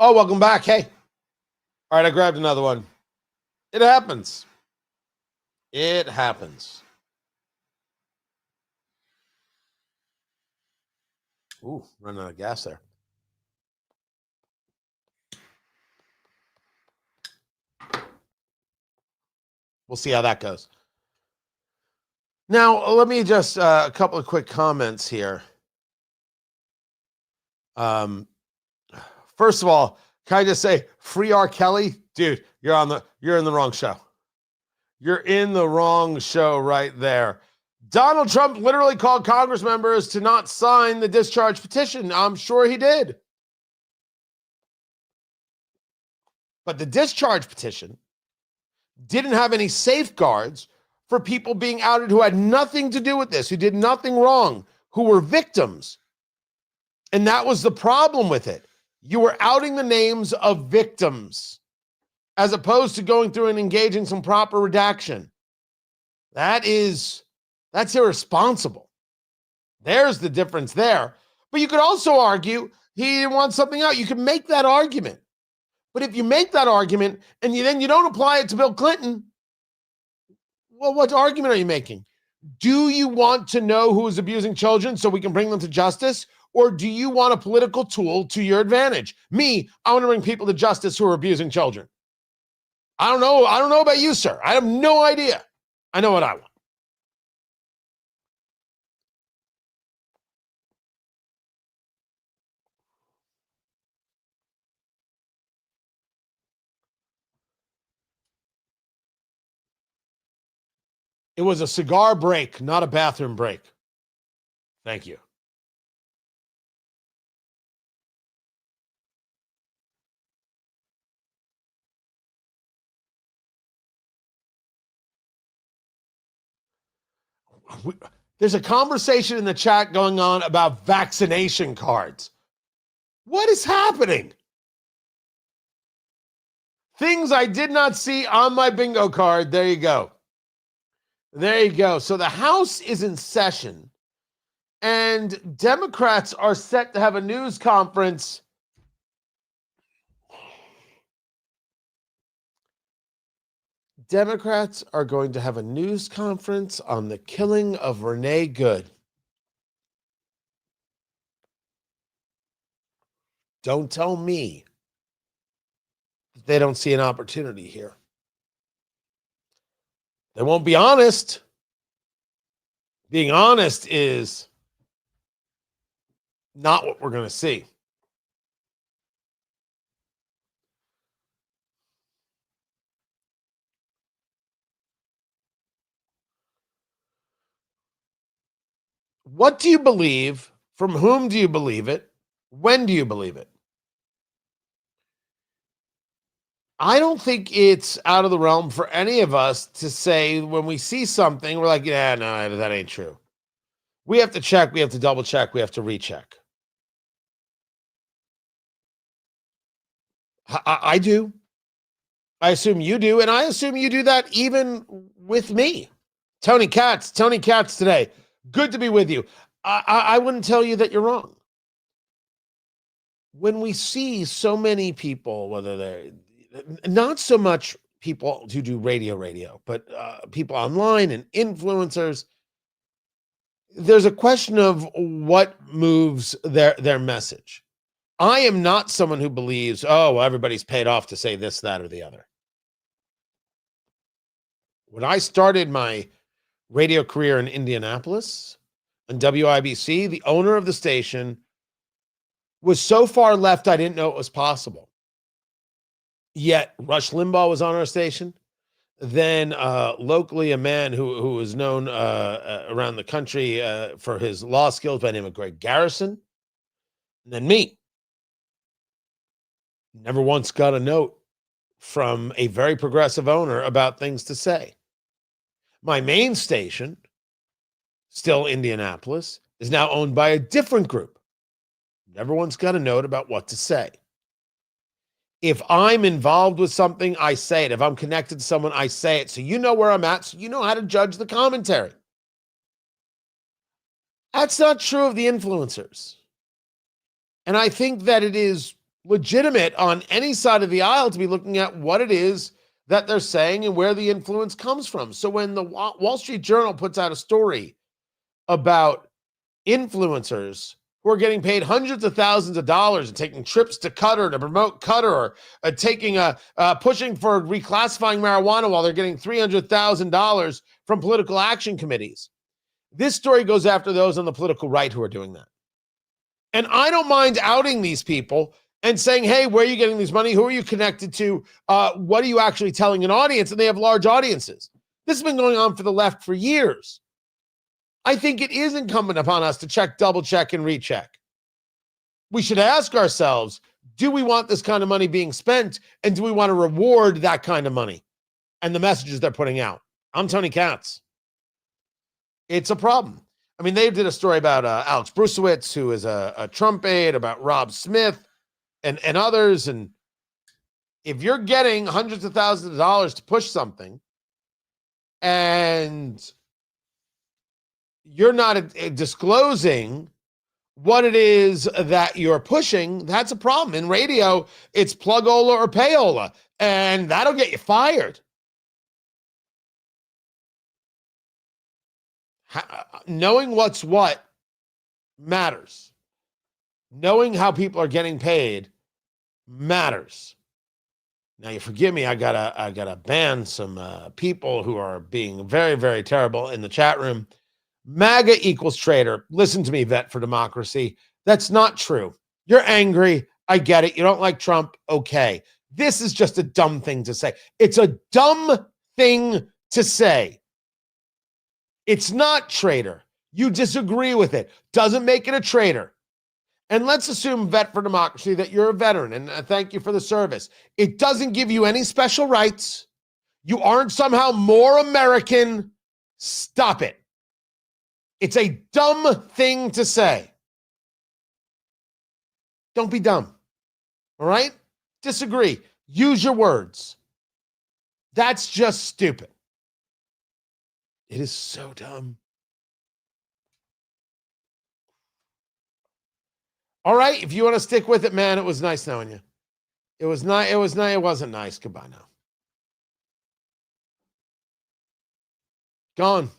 Oh, welcome back. Hey. All right, I grabbed another one. It happens. It happens. Ooh, running out of gas there. We'll see how that goes. Now, let me just a couple of quick comments here. First of all, can I just say, free R. Kelly? Dude, you're in the wrong show. You're in the wrong show right there. Donald Trump literally called Congress members to not sign the discharge petition. I'm sure he did. But the discharge petition didn't have any safeguards for people being outed who had nothing to do with this, who did nothing wrong, who were victims. And that was the problem with it. You were outing the names of victims as opposed to going through and engaging some proper redaction. That's irresponsible. There's the difference there. But you could also argue he didn't want something out. You could make that argument. But if you make that argument and then you don't apply it to Bill Clinton, well, what argument are you making? Do you want to know who is abusing children so we can bring them to justice? Or do you want a political tool to your advantage? Me, I want to bring people to justice who are abusing children. I don't know. I don't know about you, sir. I have no idea. I know what I want. It was a cigar break, not a bathroom break. Thank you. There's a conversation in the chat going on about vaccination cards. What is happening? Things I did not see on my bingo card. There you go. There you go. So the House is in session, and Democrats are set to have a news conference Democrats are going to have a news conference on the killing of Renee Good. Don't tell me that they don't see an opportunity here. They won't be honest. Being honest is not what we're going to see. What do you believe? From whom do you believe it? When do you believe it? I don't think it's out of the realm for any of us to say when we see something, we're like, yeah, no, that ain't true. We have to check, we have to double check, we have to recheck. I do. I assume you do, and I assume you do that even with me. Tony Katz today. Good to be with you. I wouldn't tell you that you're wrong. When we see so many people, whether they're not so much people who do radio, but people online and influencers, there's a question of what moves their message. I am not someone who believes, oh, well, everybody's paid off to say this, that, or the other. When I started my radio career in Indianapolis on WIBC, the owner of the station was so far left, I didn't know it was possible. Yet Rush Limbaugh was on our station. Then locally, a man who was known around the country for his law skills by the name of Greg Garrison. And then me. Never once got a note from a very progressive owner about things to say. My main station, still Indianapolis, is now owned by a different group. Never once got a note about what to say. If I'm involved with something, I say it. If I'm connected to someone, I say it. So you know where I'm at, so you know how to judge the commentary. That's not true of the influencers. And I think that it is legitimate on any side of the aisle to be looking at what it is that they're saying and where the influence comes from. So when the Wall Street Journal puts out a story about influencers who are getting paid hundreds of thousands of dollars and taking trips to Qatar to promote Qatar, or pushing for reclassifying marijuana while they're getting $300,000 from political action committees. This story goes after those on the political right who are doing that. And I don't mind outing these people and saying, hey, where are you getting this money? Who are you connected to? What are you actually telling an audience? And they have large audiences. This has been going on for the left for years. I think it is incumbent upon us to check, double check, and recheck. We should ask ourselves, do we want this kind of money being spent? And do we want to reward that kind of money and the messages they're putting out? I'm Tony Katz. It's a problem. I mean, they did a story about Alex Brusewitz, who is a Trump aide, about Rob Smith and others. And if you're getting hundreds of thousands of dollars to push something and you're not disclosing what it is that you're pushing, that's a problem. In radio, it's plug-ola or payola, and that'll get you fired. Knowing what's what matters. Knowing how people are getting paid matters. Now, you forgive me, I gotta ban some people who are being very, very terrible in the chat room. MAGA equals traitor. Listen to me, Vet for Democracy. That's not true. You're angry. I get it. You don't like Trump. Okay. This is just a dumb thing to say. It's a dumb thing to say. It's not traitor. You disagree with it. Doesn't make it a traitor. And let's assume, Vet for Democracy, that you're a veteran, and thank you for the service. It doesn't give you any special rights. You aren't somehow more American. Stop it. It's a dumb thing to say. Don't be dumb. All right? Disagree. Use your words. That's just stupid. It is so dumb. All right, if you want to stick with it, man, it was nice knowing you. It wasn't nice. Goodbye now. Gone.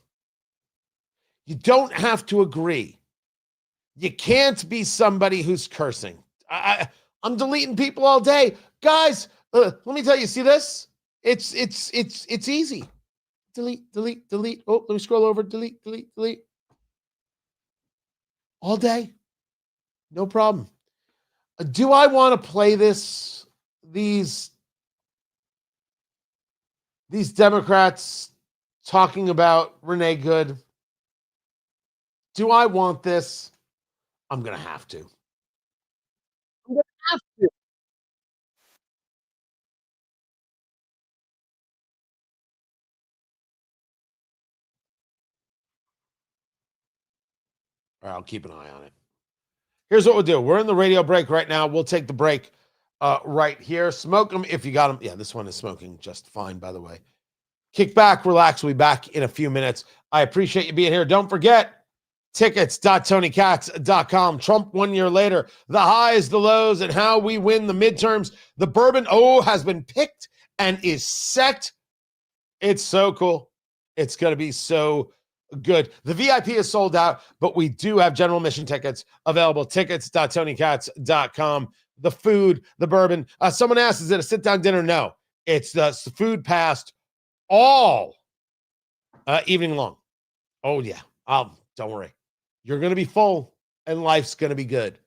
You don't have to agree. You can't be somebody who's cursing. I'm deleting people all day. Guys, let me tell you, see this? It's easy. Delete, delete, delete. Oh, let me scroll over. Delete, delete, delete. All day. No problem. Do I want to play these Democrats talking about Renee Good? Do I want this? I'm going to have to. I'm going to have to. All right, I'll keep an eye on it. Here's what we'll do. We're in the radio break right now. We'll take the break right here. Smoke them if you got them. Yeah, this one is smoking just fine, by the way. Kick back, relax. We'll be back in a few minutes. I appreciate you being here. Don't forget, tickets.tonykatz.com. Trump 1 year later, the highs, the lows, and how we win the midterms. The bourbon, has been picked and is set. It's so cool. It's going to be so good. The VIP is sold out, but we do have general admission tickets available. Tickets.tonykatz.com. The food, the bourbon. Someone asked, is it a sit-down dinner? No. It's the food passed all evening long. Oh, yeah. Don't worry. You're going to be full, and life's going to be good.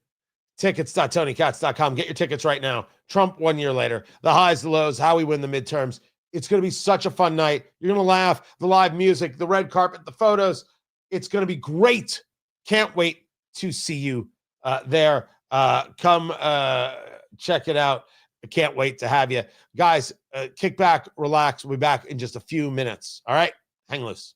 Tickets.tonykatz.com. Get your tickets right now. Trump 1 year later. The highs, the lows, how we win the midterms. It's going to be such a fun night. You're going to laugh. The live music, the red carpet, the photos. It's going to be great. Can't wait to see you there. Come check it out. I can't wait to have you. Guys, kick back, relax. We'll be back in just a few minutes. All right? Hang loose.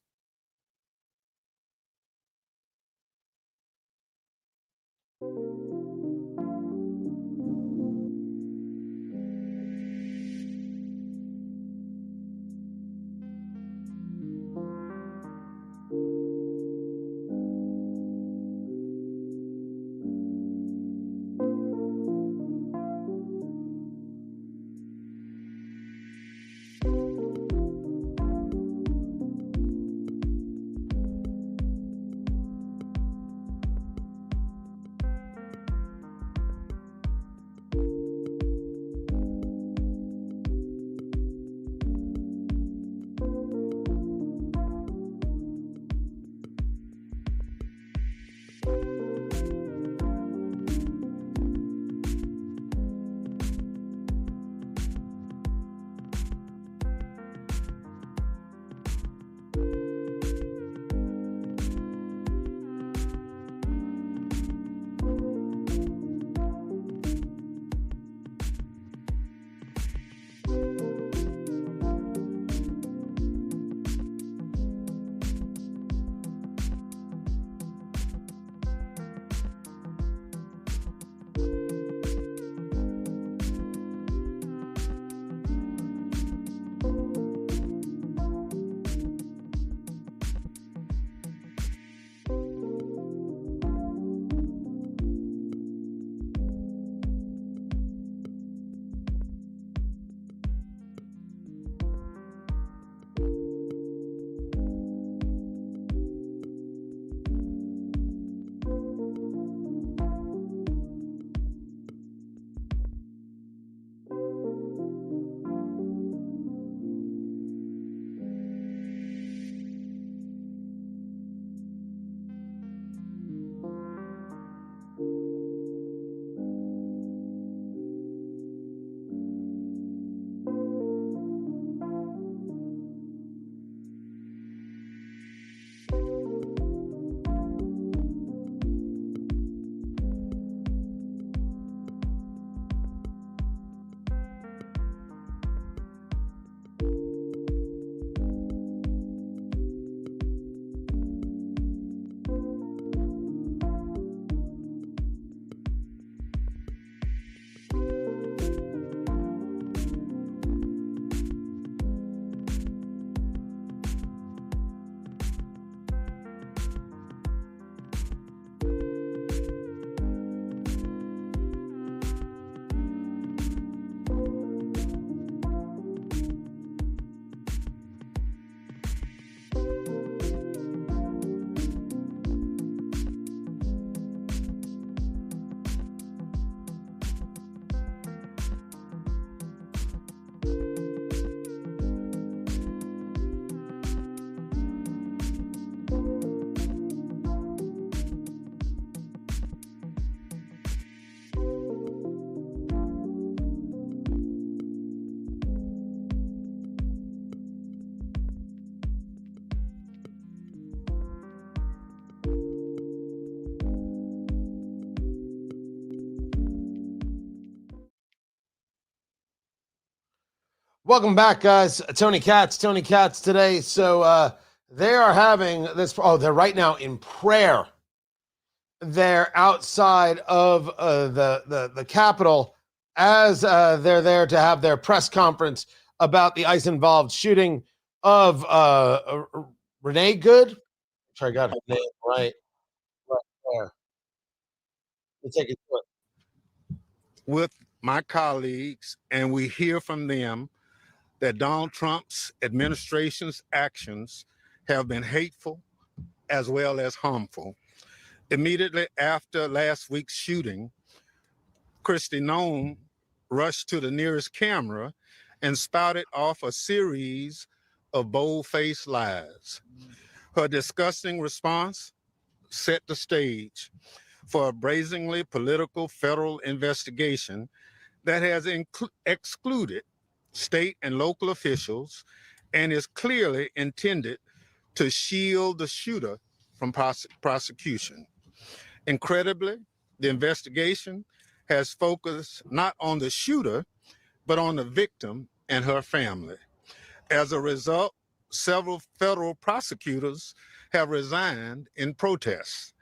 Welcome back, guys. Tony Katz today. So they are having this. Oh, they're right now in prayer. They're outside of the Capitol as they're there to have their press conference about the ICE-involved shooting of Renee Good. Sorry, I got her name right there. Let's take it to it. With my colleagues, and we hear from them that Donald Trump's administration's actions have been hateful as well as harmful. Immediately after last week's shooting, Kristi Noem rushed to the nearest camera and spouted off a series of bold-faced lies. Her disgusting response set the stage for a brazenly political federal investigation that has excluded state and local officials and is clearly intended to shield the shooter from prosecution. Incredibly, the investigation has focused not on the shooter, but on the victim and her family. As a result, several federal prosecutors have resigned in protest.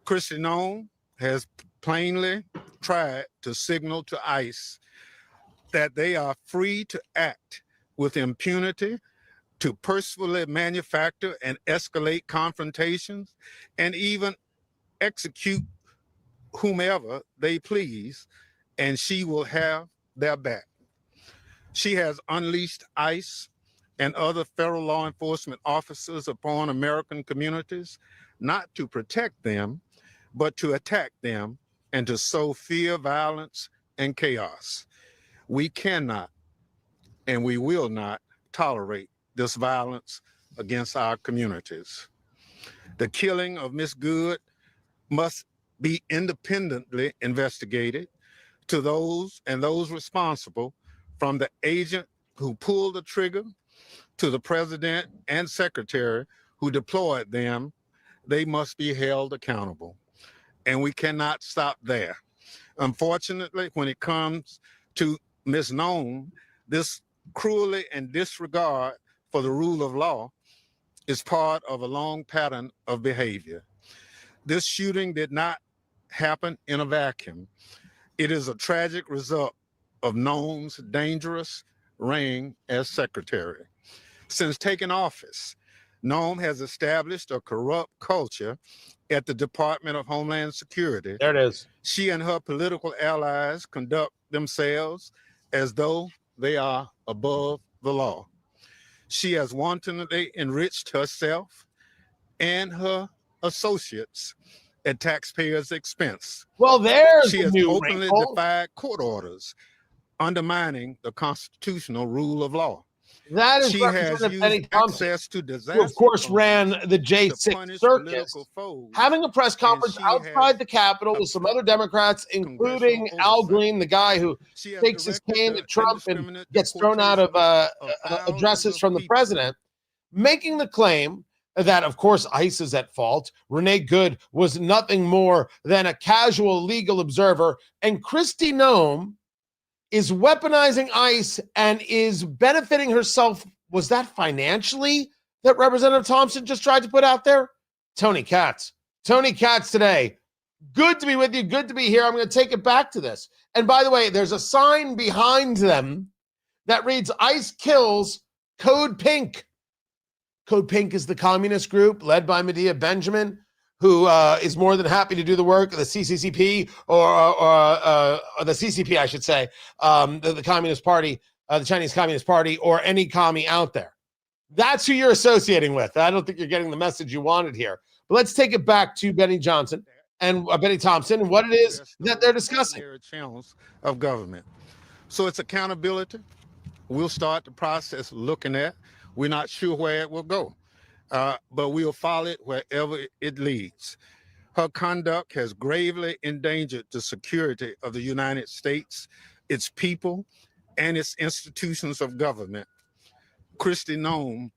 Kristi Noem has plainly tried to signal to ICE that they are free to act with impunity, to purposefully manufacture and escalate confrontations, and even execute whomever they please, and she will have their back. She has unleashed ICE and other federal law enforcement officers upon American communities, not to protect them, but to attack them and to sow fear, violence, and chaos. We cannot and we will not tolerate this violence against our communities. The killing of Ms. Good must be independently investigated to those responsible, from the agent who pulled the trigger to the president and secretary who deployed them. They must be held accountable. And we cannot stop there. Unfortunately, when it comes to Ms. Noem, this cruelty and disregard for the rule of law is part of a long pattern of behavior. This shooting did not happen in a vacuum. It is a tragic result of Noem's dangerous reign as secretary. Since taking office, Noem has established a corrupt culture at the Department of Homeland Security. There it is. She and her political allies conduct themselves as though they are above the law. She has wantonly enriched herself and her associates at taxpayers' expense. Well, there's She the has new openly wrinkle. defied court orders, undermining the constitutional rule of law. That is She has Representative Benny used Thompson, access to who disaster of course funds ran the to J6 punish circus, political foes, having a press conference she outside has the Capitol with some other Democrats, including congressional Al oversight. Green, the guy who She has takes his directed cane the to Trump and indiscriminate gets thrown out of thousands addresses of from the people. president, making the claim that, of course, ICE is at fault. Renee Good was nothing more than a casual legal observer, and Kristi Noem is weaponizing ICE and is benefiting herself. Was that financially that Representative Thompson just tried to put out there? Tony Katz today. Good to be with you. Good to be here. I'm going to take it back to this. And by the way, there's a sign behind them that reads ICE kills Code Pink. Code Pink is the communist group led by Medea Benjamin, who is more than happy to do the work of the CCCP or the CCP, I should say, the Communist Party, the Chinese Communist Party, or any commie out there. That's who you're associating with. I don't think you're getting the message you wanted here. But let's take it back to Benny Thompson and what it is that they're discussing. Channels of government. So it's accountability. We'll start the process looking at. We're not sure where it will go, but we'll follow it wherever it leads. Her conduct has gravely endangered the security of the United States, its people, and its institutions of government. Kristi Noem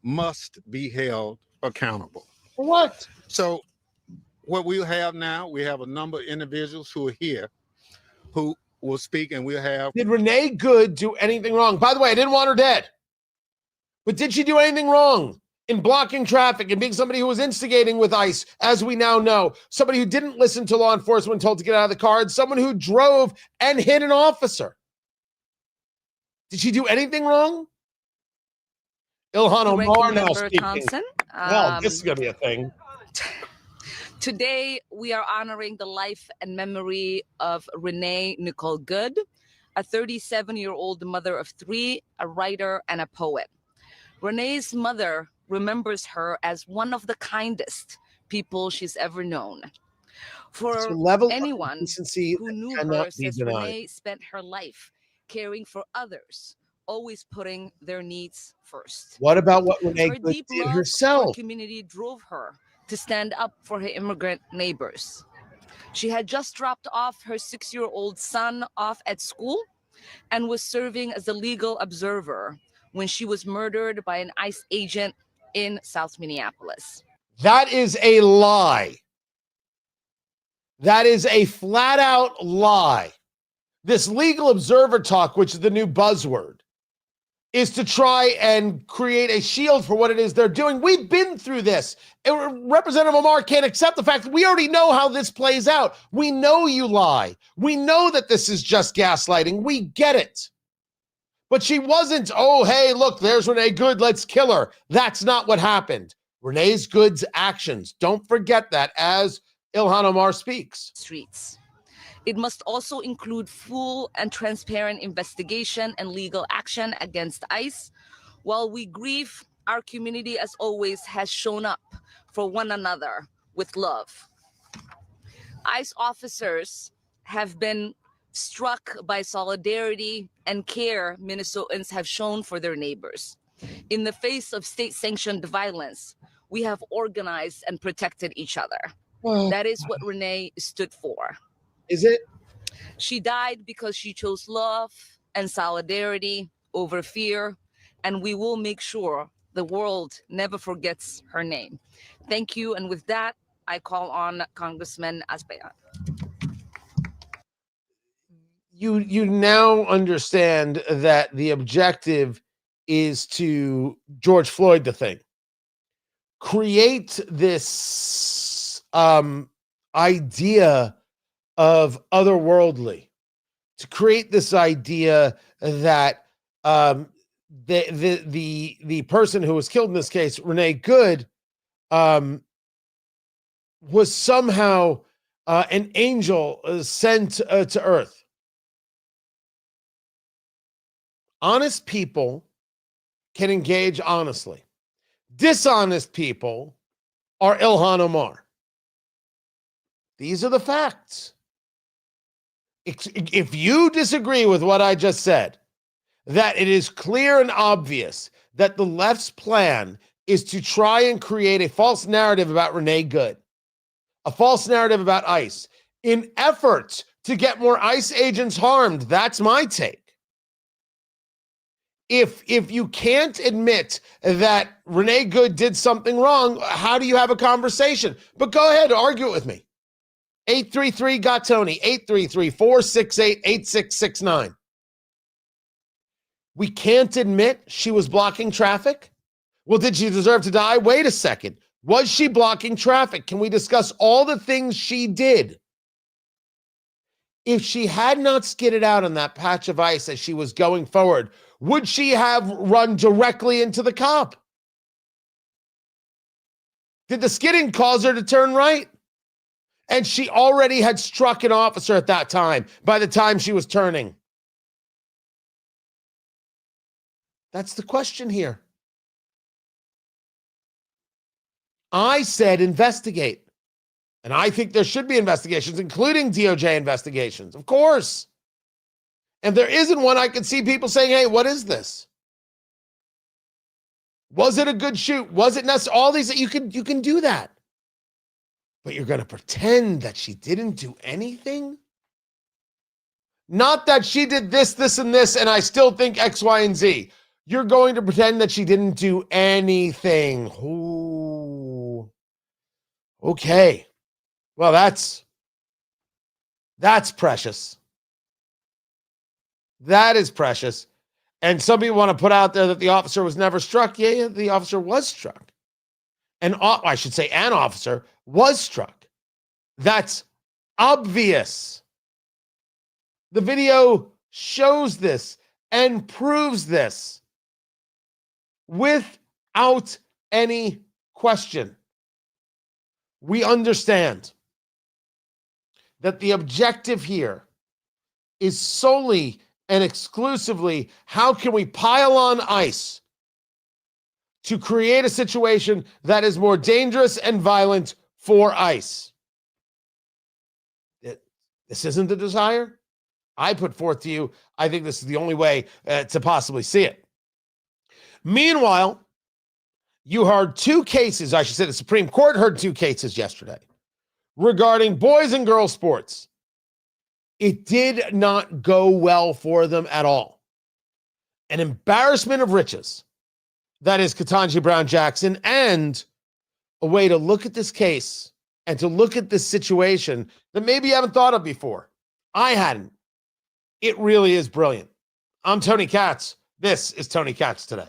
must be held accountable. What? So what we'll have now, we have a number of individuals who are here who will speak, and we'll have. Did Renee Good do anything wrong? By the way, I didn't want her dead. But did she do anything wrong in blocking traffic and being somebody who was instigating with ICE, as we now know? Somebody who didn't listen to law enforcement when told to get out of the car, and someone who drove and hit an officer. Did she do anything wrong? Ilhan Omar now speaking. Thompson. Well, this is going to be a thing. Today, we are honoring the life and memory of Renee Nicole Good, a 37-year-old mother of three, a writer, and a poet. Renee's mother remembers her as one of the kindest people she's ever known. For anyone who knew her, says Renee spent her life caring for others, always putting their needs first. What about what Renee Her deep did love herself? for community drove her to stand up for her immigrant neighbors. She had just dropped off her 6-year-old son off at school and was serving as a legal observer when she was murdered by an ICE agent in South Minneapolis. That is a lie. That is a flat out lie. This legal observer talk, which is the new buzzword, is to try and create a shield for what it is they're doing. We've been through this. Representative Omar can't accept the fact that we already know how this plays out. We know you lie. We know that this is just gaslighting. We get it. But she wasn't, oh, hey, look, there's Renee Good, let's kill her. That's not what happened. Renee Good's actions, don't forget that as Ilhan Omar speaks. Streets. It must also include full and transparent investigation and legal action against ICE. While we grieve, our community, as always, has shown up for one another with love. ICE officers have been struck by solidarity and care Minnesotans have shown for their neighbors. In the face of state-sanctioned violence, we have organized and protected each other. Well, that is what Renee stood for. Is it? She died because she chose love and solidarity over fear, and we will make sure the world never forgets her name. Thank you, and with that, I call on Congressman Asbayan. You now understand that the objective is to George Floyd the thing. Create this idea of otherworldly, to create this idea that the person who was killed in this case, Renee Good, was somehow an angel sent to earth. Honest people can engage honestly. Dishonest people are Ilhan Omar. These are the facts. If you disagree with what I just said, that it is clear and obvious that the left's plan is to try and create a false narrative about Renee Good, a false narrative about ICE, in efforts to get more ICE agents harmed, that's my take. If you can't admit that Renee Good did something wrong, how do you have a conversation? But go ahead, argue it with me. 833-GOT-TONY, 833-468-8669. We can't admit she was blocking traffic? Well, did she deserve to die? Wait a second. Was she blocking traffic? Can we discuss all the things she did? If she had not skidded out on that patch of ice as she was going forward, would she have run directly into the cop? Did the skidding cause her to turn right? And she already had struck an officer at that time, by the time she was turning. That's the question here. I said investigate. And I think there should be investigations, including DOJ investigations, of course. And there isn't one, I can see people saying, hey, what is this? Was it a good shoot? Was it necessary? All these, you can do that. But you're going to pretend that she didn't do anything? Not that she did this, this, and this, and I still think X, Y, and Z. You're going to pretend that she didn't do anything. Ooh. Okay. Well, that's precious. That is precious. And some people want to put out there that the officer was never struck. Yeah, the officer was struck. And I should say an officer was struck. That's obvious. The video shows this and proves this without any question. We understand that the objective here is solely and exclusively how can we pile on ICE to create a situation that is more dangerous and violent for ICE. This isn't the desire. I put forth to you, I think this is the only way to possibly see it. Meanwhile, you heard two cases, I should say the Supreme Court heard two cases yesterday regarding boys and girls sports. It did not go well for them at all. An embarrassment of riches. That is Ketanji Brown Jackson, and a way to look at this case and to look at this situation that maybe you haven't thought of before. I hadn't. It really is brilliant. I'm Tony Katz. This is Tony Katz Today.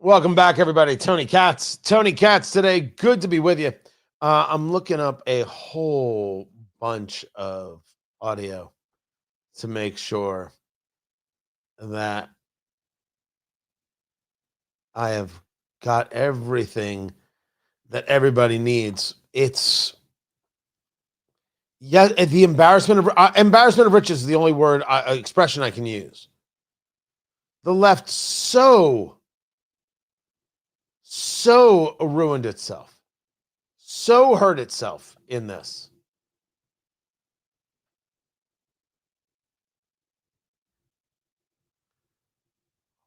Welcome back, everybody. Tony Katz. Tony Katz today. Good to be with you. I'm looking up a whole bunch of audio to make sure that I have got everything that everybody needs. It's the embarrassment of riches is the only word expression I can use. The left so ruined itself, so hurt itself in this.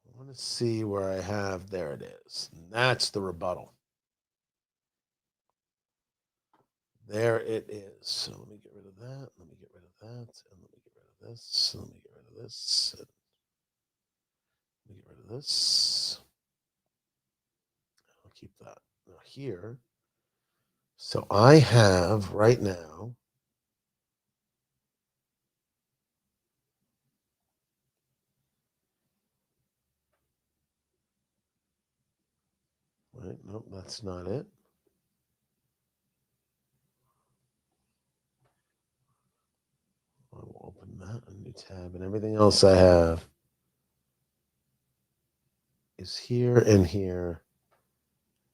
I want to see where I have, there it is. And that's the rebuttal. There it is. So let me get rid of that. Let me get rid of that. And let me get rid of this. Let me get rid of this. Let me get rid of this. I'll keep that. Now here. So I have right now. Right, nope, that's not it. I will open that, a new tab, and everything else I have is here and here.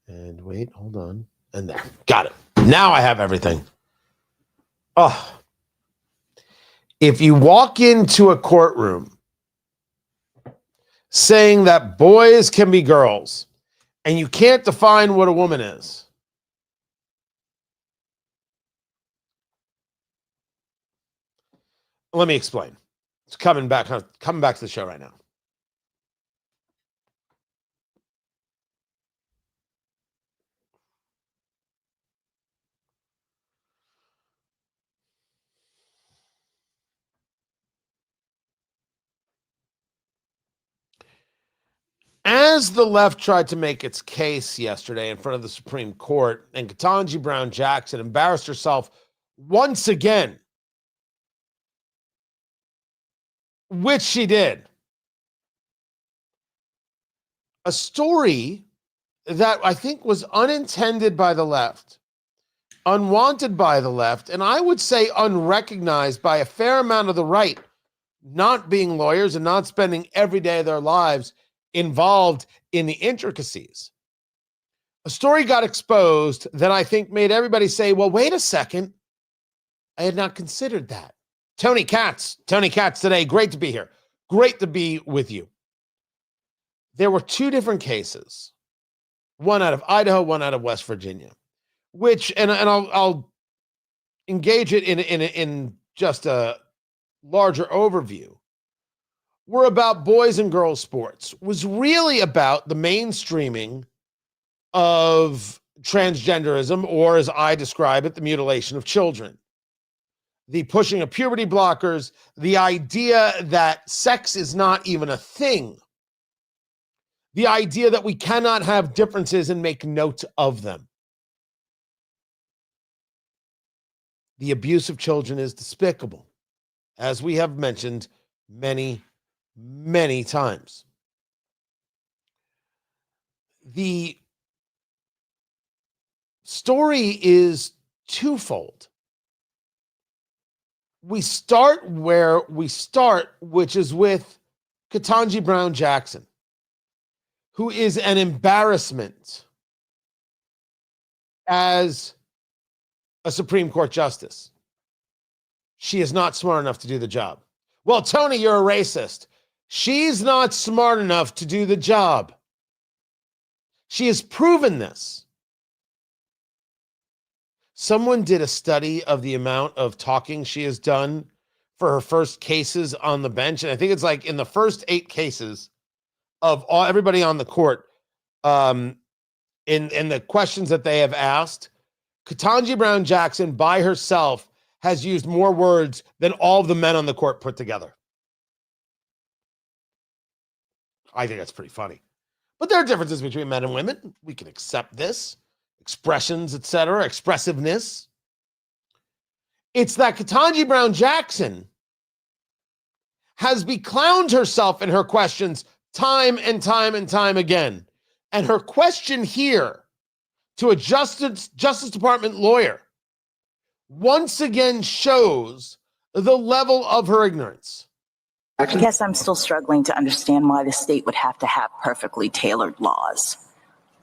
And wait, hold on. And there. Got it. Now I have everything. Oh, if you walk into a courtroom saying that boys can be girls and you can't define what a woman is, let me explain. It's coming back to the show right now. As the left tried to make its case yesterday in front of the Supreme Court, and Ketanji Brown Jackson embarrassed herself once again, which she did, a story that I think was unintended by the left, unwanted by the left, and I would say unrecognized by a fair amount of the right, not being lawyers and not spending every day of their lives involved in the intricacies. A story got exposed that I think made everybody say, well, wait a second. I had not considered that. Tony Katz today. Great to be here. Great to be with you. There were two different cases, one out of Idaho, one out of West Virginia, which, and I'll engage it in just a larger overview, were about boys and girls sports, was really about the mainstreaming of transgenderism, or as I describe it, the mutilation of children. The pushing of puberty blockers, the idea that sex is not even a thing, the idea that we cannot have differences and make note of them. The abuse of children is despicable, as we have mentioned many times. The story is twofold. We start where we start, which is with Ketanji Brown Jackson, who is an embarrassment as a Supreme Court justice. She is not smart enough to do the job. Well, Tony, you're a racist. She's not smart enough to do the job. She has proven this. Someone did a study of the amount of talking she has done for her first cases on the bench. And I think it's like in the first 8 cases of everybody on the court, in the questions that they have asked, Ketanji Brown Jackson by herself has used more words than all of the men on the court put together. I think that's pretty funny. But there are differences between men and women. We can accept this. Expressions, etc., expressiveness. It's that Ketanji Brown Jackson has beclowned herself in her questions time and time again. And her question here to a Justice Department lawyer once again shows the level of her ignorance. I guess I'm still struggling to understand why the state would have to have perfectly tailored laws.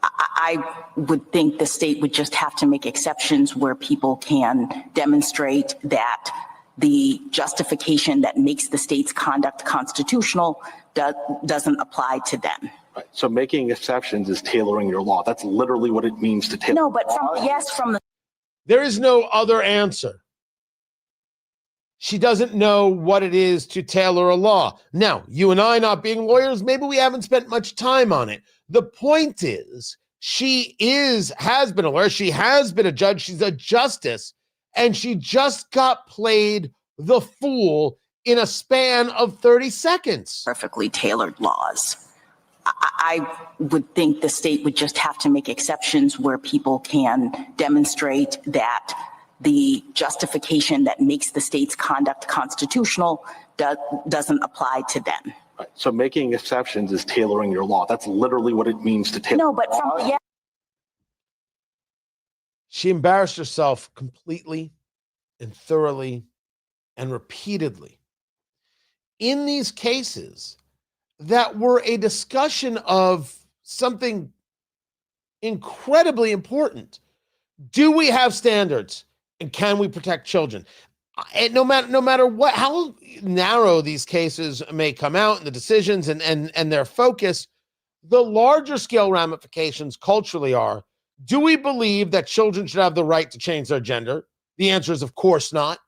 I would think the state would just have to make exceptions where people can demonstrate that the justification that makes the state's conduct constitutional doesn't apply to them. Right. So making exceptions is tailoring your law. That's literally what it means to tailor. No, but from the There is no other answer. She doesn't know what it is to tailor a law. Now, you and I not being lawyers, maybe we haven't spent much time on it. The point is, she has been a lawyer. She has been a judge. She's a justice. And she just got played the fool in a span of 30 seconds. perfectly tailored laws. I would think the state would just have to make exceptions where people can demonstrate that the justification that makes the state's conduct constitutional doesn't apply to them. Right. So making exceptions is tailoring your law. That's literally what it means to tailor. No, but She embarrassed herself completely and thoroughly and repeatedly in these cases that were a discussion of something incredibly important. Do we have standards? And can we protect children? And no matter what, how narrow these cases may come out and the decisions and their focus, the larger scale ramifications culturally are, do we believe that children should have the right to change their gender? The answer is of course not.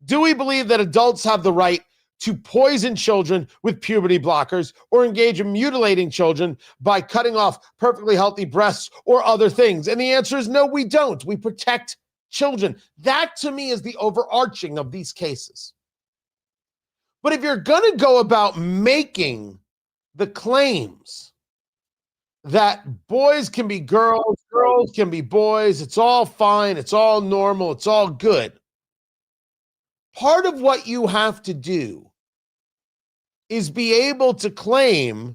Do we believe that adults have the right to poison children with puberty blockers or engage in mutilating children by cutting off perfectly healthy breasts or other things? And the answer is no, we don't. We protect children. That to me is the overarching of these cases. But if you're going to go about making the claims that boys can be girls, girls can be boys, it's all fine, it's all normal, it's all good, part of what you have to do is be able to claim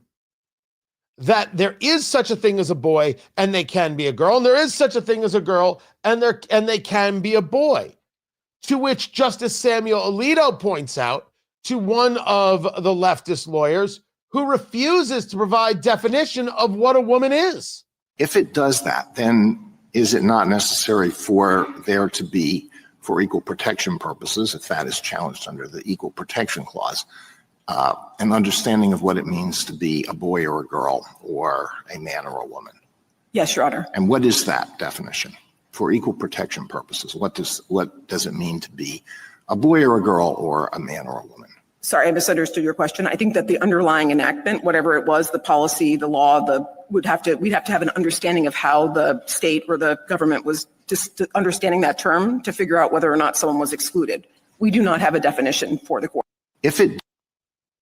that there is such a thing as a boy and they can be a girl, and there is such a thing as a girl and they can be a boy. To which Justice Samuel Alito points out to one of the leftist lawyers who refuses to provide definition of what a woman is. If it does that, then is it not necessary for there to be, for equal protection purposes, if that is challenged under the Equal Protection Clause, an understanding of what it means to be a boy or a girl or a man or a woman? Yes, Your Honor. And what is that definition for equal protection purposes? What does it mean to be a boy or a girl or a man or a woman? Sorry, I misunderstood your question. I think that the underlying enactment, whatever it was, the policy, the law, we'd have to have an understanding of how the state or the government was just understanding that term to figure out whether or not someone was excluded. We do not have a definition for the court.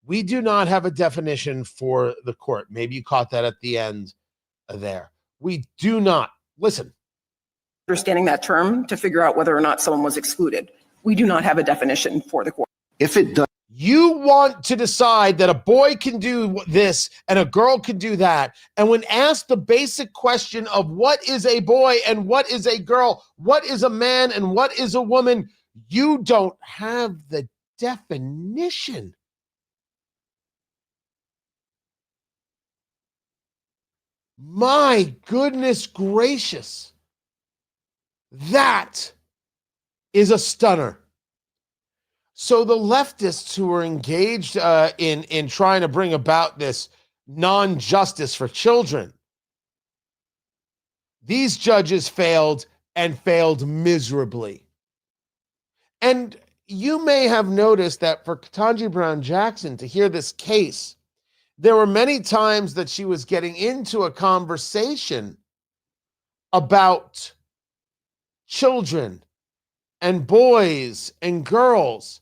We do not have a definition for the court. Maybe you caught that at the end there. We do not. Listen. Understanding that term to figure out whether or not someone was excluded. We do not have a definition for the court. If it does. You want to decide that a boy can do this and a girl can do that. And when asked the basic question of what is a boy and what is a girl, what is a man and what is a woman, you don't have the definition. My goodness gracious. That is a stunner. So the leftists who are engaged in trying to bring about this non-justice for children, these judges failed and failed miserably. And you may have noticed that for Ketanji Brown Jackson to hear this case, there were many times that she was getting into a conversation about children and boys and girls,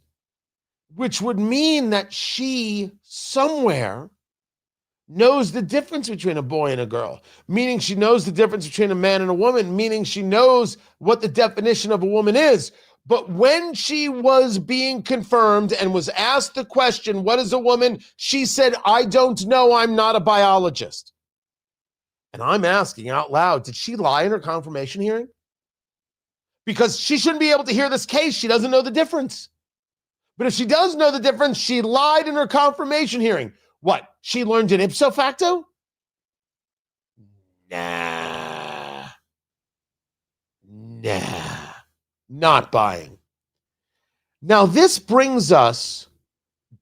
which would mean that she somewhere knows the difference between a boy and a girl, meaning she knows the difference between a man and a woman, meaning she knows what the definition of a woman is. But when she was being confirmed and was asked the question, what is a woman? She said, I don't know, I'm not a biologist. And I'm asking out loud, did she lie in her confirmation hearing? Because she shouldn't be able to hear this case. She doesn't know the difference. But if she does know the difference, she lied in her confirmation hearing. What? She learned it ipso facto? Nah. Not buying. Now, this brings us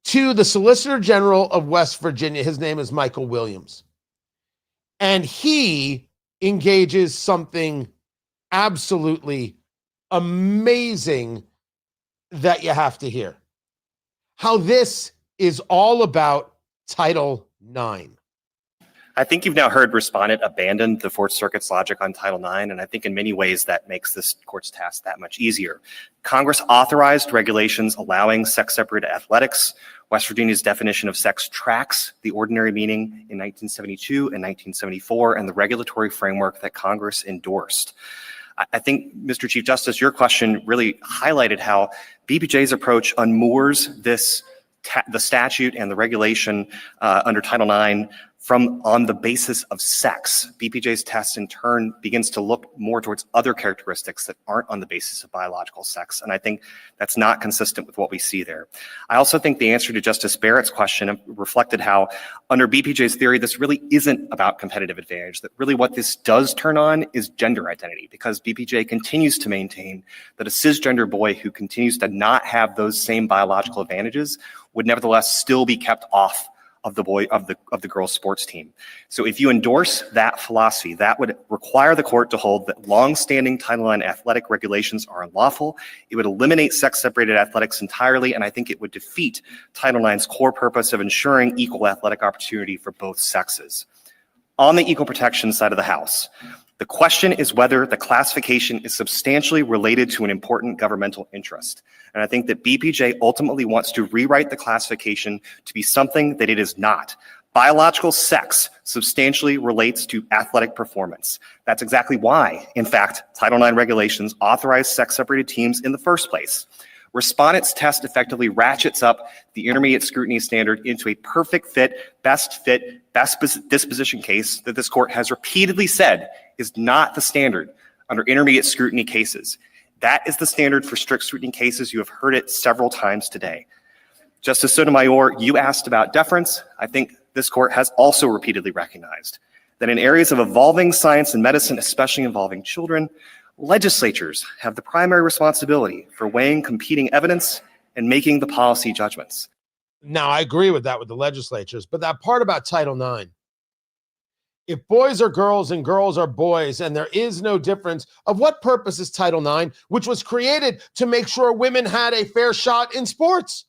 to the Solicitor General of West Virginia. His name is Michael Williams. And he engages something absolutely amazing that you have to hear. How this is all about Title IX. I think you've now heard respondent abandon the Fourth Circuit's logic on Title IX, and I think in many ways that makes this court's task that much easier. Congress authorized regulations allowing sex-separated athletics. West Virginia's definition of sex tracks the ordinary meaning in 1972 and 1974 and the regulatory framework that Congress endorsed. I think, Mr. Chief Justice, your question really highlighted how BBJ's approach unmoors the statute and the regulation under Title IX from on the basis of sex. BPJ's test in turn begins to look more towards other characteristics that aren't on the basis of biological sex. And I think that's not consistent with what we see there. I also think the answer to Justice Barrett's question reflected how under BPJ's theory, this really isn't about competitive advantage, that really what this does turn on is gender identity, because BPJ continues to maintain that a cisgender boy who continues to not have those same biological advantages would nevertheless still be kept off of the girls' sports team. So if you endorse that philosophy, that would require the court to hold that long-standing Title IX athletic regulations are unlawful. It would eliminate sex-separated athletics entirely, and I think it would defeat Title IX's core purpose of ensuring equal athletic opportunity for both sexes. On the equal protection side of the House, the question is whether the classification is substantially related to an important governmental interest. And I think that BPJ ultimately wants to rewrite the classification to be something that it is not. Biological sex substantially relates to athletic performance. That's exactly why, in fact, Title IX regulations authorize sex-separated teams in the first place. Respondent's test effectively ratchets up the intermediate scrutiny standard into a perfect fit, best disposition case that this court has repeatedly said is not the standard under intermediate scrutiny cases. That is the standard for strict scrutiny cases. You have heard it several times today. Justice Sotomayor, you asked about deference. I think this court has also repeatedly recognized that in areas of evolving science and medicine, especially involving children, legislatures have the primary responsibility for weighing competing evidence and making the policy judgments. Now, I agree with that with the legislatures, but that part about Title IX, if boys are girls and girls are boys, and there is no difference, of what purpose is Title IX, which was created to make sure women had a fair shot in sports?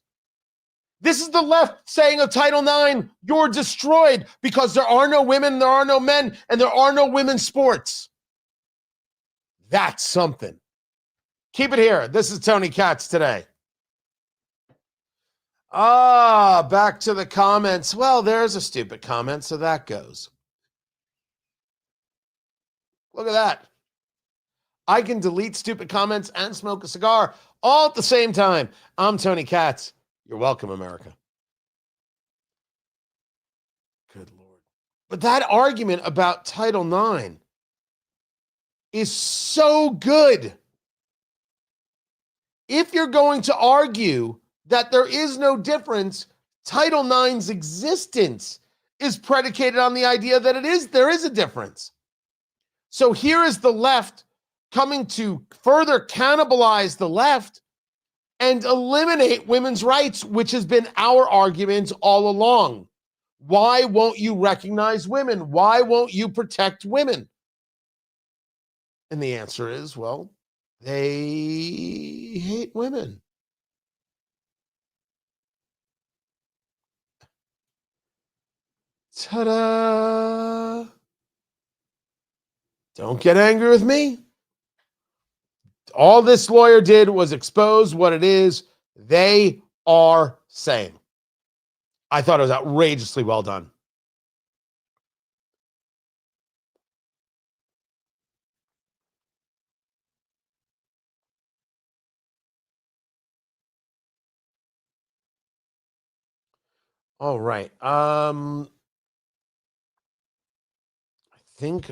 This is the left saying of Title IX, you're destroyed because there are no women, there are no men, and there are no women's sports. That's something. Keep it here. This is Tony Katz today. Back to the comments. Well, there's a stupid comment, so that goes. Look at that. I can delete stupid comments and smoke a cigar all at the same time. I'm Tony Katz. You're welcome, America. Good Lord. But that argument about Title IX is so good. If you're going to argue that there is no difference, Title IX's existence is predicated on the idea that there is a difference. So here is the left coming to further cannibalize the left and eliminate women's rights, which has been our argument all along. Why won't you recognize women? Why won't you protect women? And the answer is, well, they hate women. Ta-da! Don't get angry with me. All this lawyer did was expose what it is they are saying. I thought it was outrageously well done. All right. I think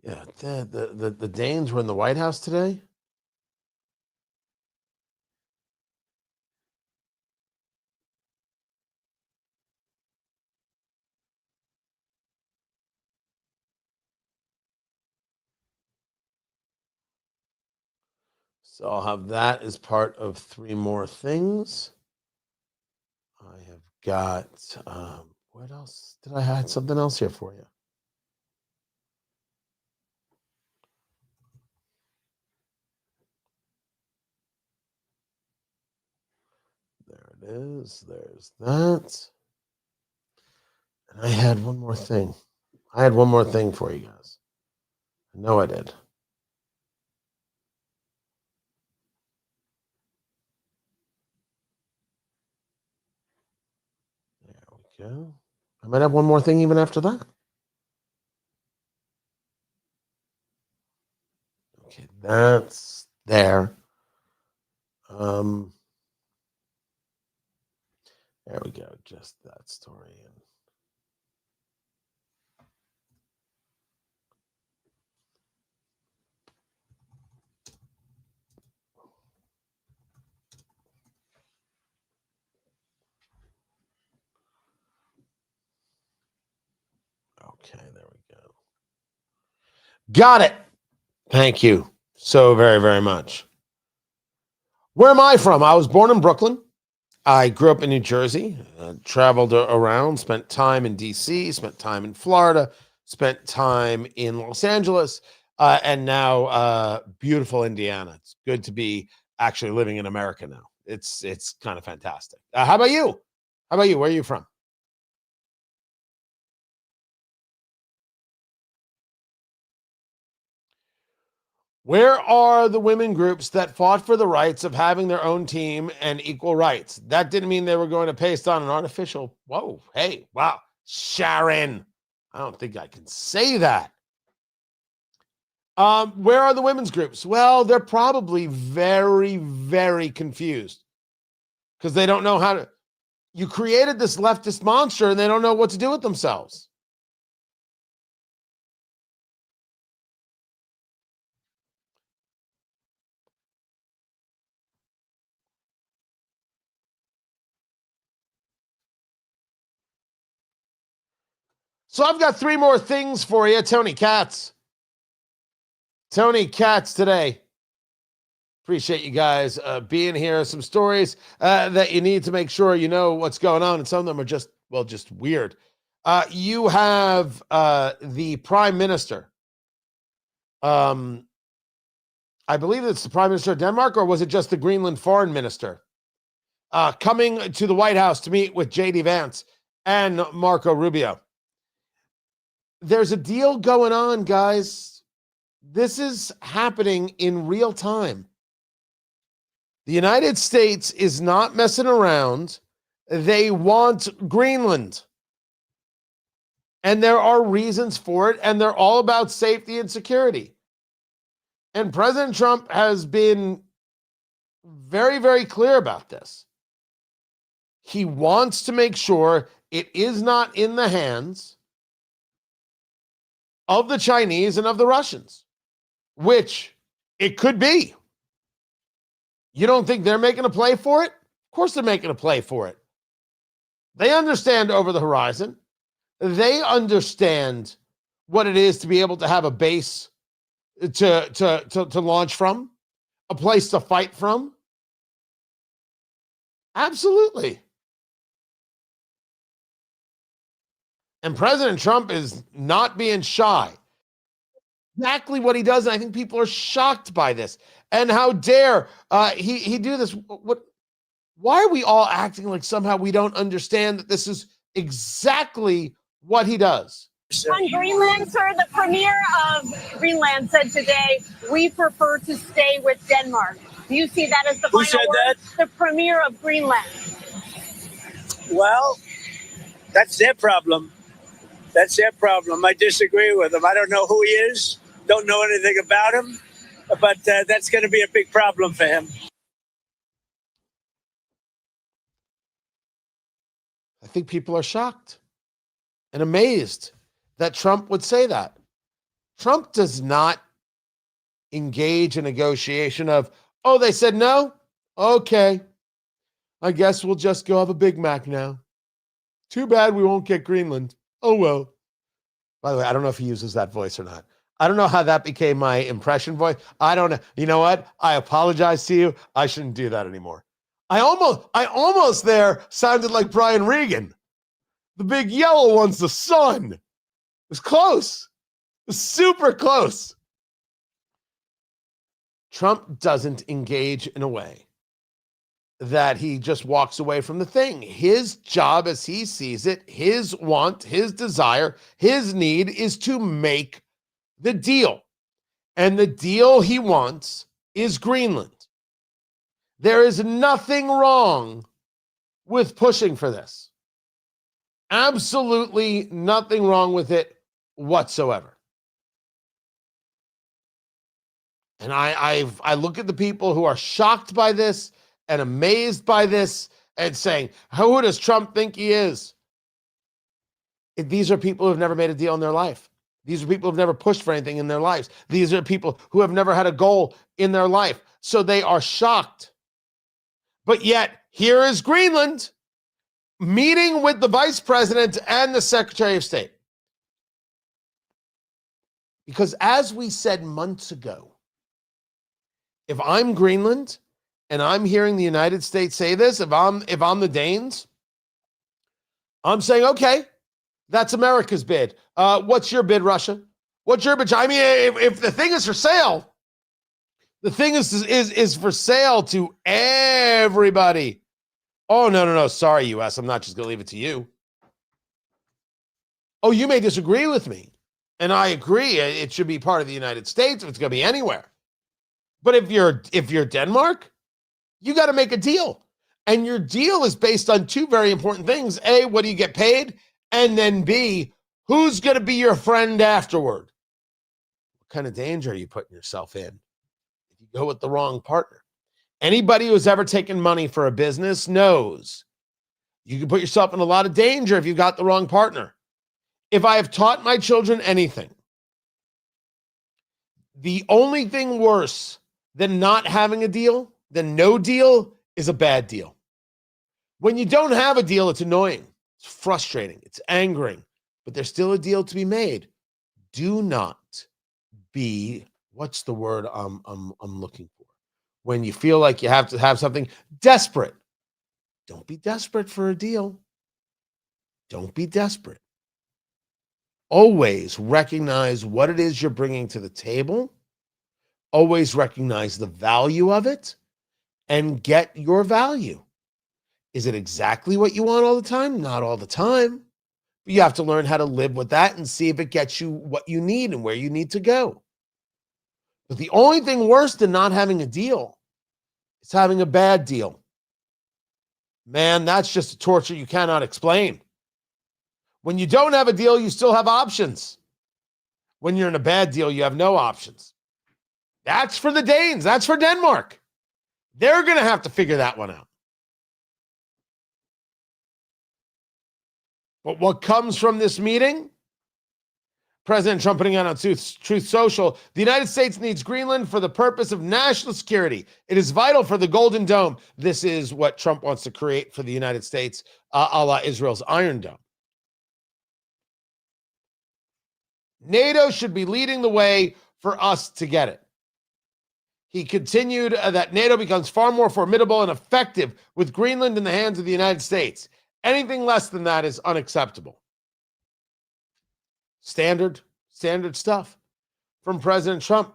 yeah, the Danes were in the White House today. So I'll have that as part of three more things. I have got, what else? Did I have something else here for you? There it is. There's that. And I had one more thing. I had one more thing for you guys. I know I did. There we go. I might have one more thing even after that. Okay, that's there. There we go. Just that story. Okay, there we go. Got it. Thank you so very, very much. Where am I from? I was born in Brooklyn. I grew up in New Jersey, traveled around, spent time in D.C., spent time in Florida, spent time in Los Angeles, and now beautiful Indiana. It's good to be actually living in America now. It's kind of fantastic. How about you? How about you? Where are you from? Where are the women groups that fought for the rights of having their own team and equal rights? That didn't mean they were going to paste on an artificial. Whoa, hey, wow, Sharon. I don't think I can say that. Where are the women's groups? Well, they're probably very, very confused because they don't know how to. You created this leftist monster and they don't know what to do with themselves. So I've got three more things for you. Tony Katz. Tony Katz today. Appreciate you guys being here. Some stories that you need to make sure you know what's going on. And some of them are just weird. You have the Prime Minister. I believe it's the Prime Minister of Denmark, or was it just the Greenland Foreign Minister? Coming to the White House to meet with J.D. Vance and Marco Rubio. There's a deal going on, guys. This is happening in real time. The United States is not messing around. They want Greenland. And there are reasons for it, and they're all about safety and security. And President Trump has been very, very clear about this. He wants to make sure it is not in the hands of the Chinese and of the Russians, which it could be. You don't think they're making a play for it? Of course they're making a play for it. They understand over the horizon. They understand what it is to be able to have a base to launch from, a place to fight from. Absolutely. And President Trump is not being shy. Exactly what he does, and I think people are shocked by this. And how dare he do this? Why are we all acting like somehow we don't understand that this is exactly what he does? On Greenland, sir, the premier of Greenland said today, we prefer to stay with Denmark. Do you see that as the final word? That? The premier of Greenland. Well, that's their problem. That's their problem. I disagree with him. I don't know who he is. Don't know anything about him. But that's going to be a big problem for him. I think people are shocked and amazed that Trump would say that. Trump does not engage in negotiation of, oh, they said no? Okay. I guess we'll just go have a Big Mac now. Too bad we won't get Greenland. Oh, well. By the way, I don't know if he uses that voice or not. I don't know how that became my impression voice. I don't know. You know what? I apologize to you. I shouldn't do that anymore. I almost there sounded like Brian Regan. The big yellow one's the sun. It was close. It was super close. Trump doesn't engage in a way that he just walks away from the thing. His job, as he sees it, his want, his desire, his need is to make the deal. And the deal he wants is Greenland. There is nothing wrong with pushing for this. Absolutely nothing wrong with it whatsoever. And I look at the people who are shocked by this and amazed by this and saying, who does Trump think he is? These are people who have never made a deal in their life. These are people who have never pushed for anything in their lives. These are people who have never had a goal in their life. So they are shocked. But yet, here is Greenland meeting with the vice president and the secretary of state. Because as we said months ago, if I'm Greenland and I'm hearing the United States say this, if I'm the Danes, I'm saying, okay, that's America's bid. What's your bid, Russia? What's your bid? I mean, if the thing is for sale, the thing is for sale to everybody. Oh, no. Sorry, U.S. I'm not just going to leave it to you. Oh, you may disagree with me. And I agree. It should be part of the United States if it's going to be anywhere. But if you're Denmark, you got to make a deal. And your deal is based on two very important things. A, what do you get paid? And then B, who's going to be your friend afterward? What kind of danger are you putting yourself in if you go with the wrong partner? Anybody who's ever taken money for a business knows you can put yourself in a lot of danger if you got the wrong partner. If I have taught my children anything, the only thing worse than not having a deal, than no deal, is a bad deal. When you don't have a deal, it's annoying. It's frustrating. It's angering. But there's still a deal to be made. Do not be, what's the word I'm looking for? When you feel like you have to have something, desperate. Don't be desperate for a deal. Don't be desperate. Always recognize what it is you're bringing to the table. Always recognize the value of it and get your value. Is it exactly what you want all the time? Not all the time. But you have to learn how to live with that and see if it gets you what you need and where you need to go. But the only thing worse than not having a deal is having a bad deal. Man, that's just a torture you cannot explain. When you don't have a deal, you still have options. When you're in a bad deal, you have no options. That's for the Danes. That's for Denmark. They're going to have to figure that one out. But what comes from this meeting? President Trump putting out on Truth Social, the United States needs Greenland for the purpose of national security. It is vital for the Golden Dome. This is what Trump wants to create for the United States, a la Israel's Iron Dome. NATO should be leading the way for us to get it. He continued that NATO becomes far more formidable and effective with Greenland in the hands of the United States. Anything less than that is unacceptable. Standard stuff from President Trump.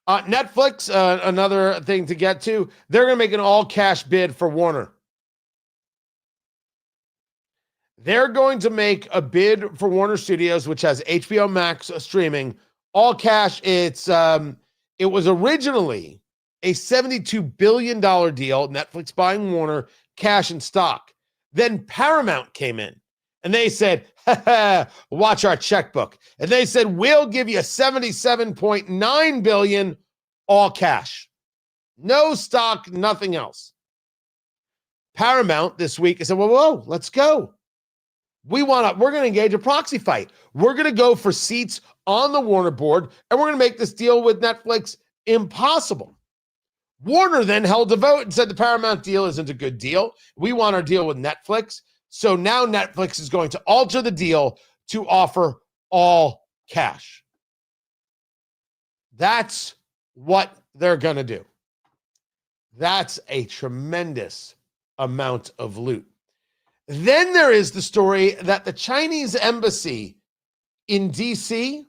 Netflix, another thing to get to, they're going to make an all-cash bid for Warner. They're going to make a bid for Warner Studios, which has HBO Max streaming, all cash. It was originally a $72 billion deal, Netflix buying Warner, cash and stock. Then Paramount came in and they said, watch our checkbook. And they said, we'll give you $77.9 billion all cash. No stock, nothing else. Paramount this week said, whoa, let's go. We're going to engage a proxy fight. We're going to go for seats on the Warner board, and we're going to make this deal with Netflix impossible. Warner then held a vote and said the Paramount deal isn't a good deal. We want our deal with Netflix. So now Netflix is going to alter the deal to offer all cash. That's what they're going to do. That's a tremendous amount of loot. Then there is the story that the Chinese embassy in D.C.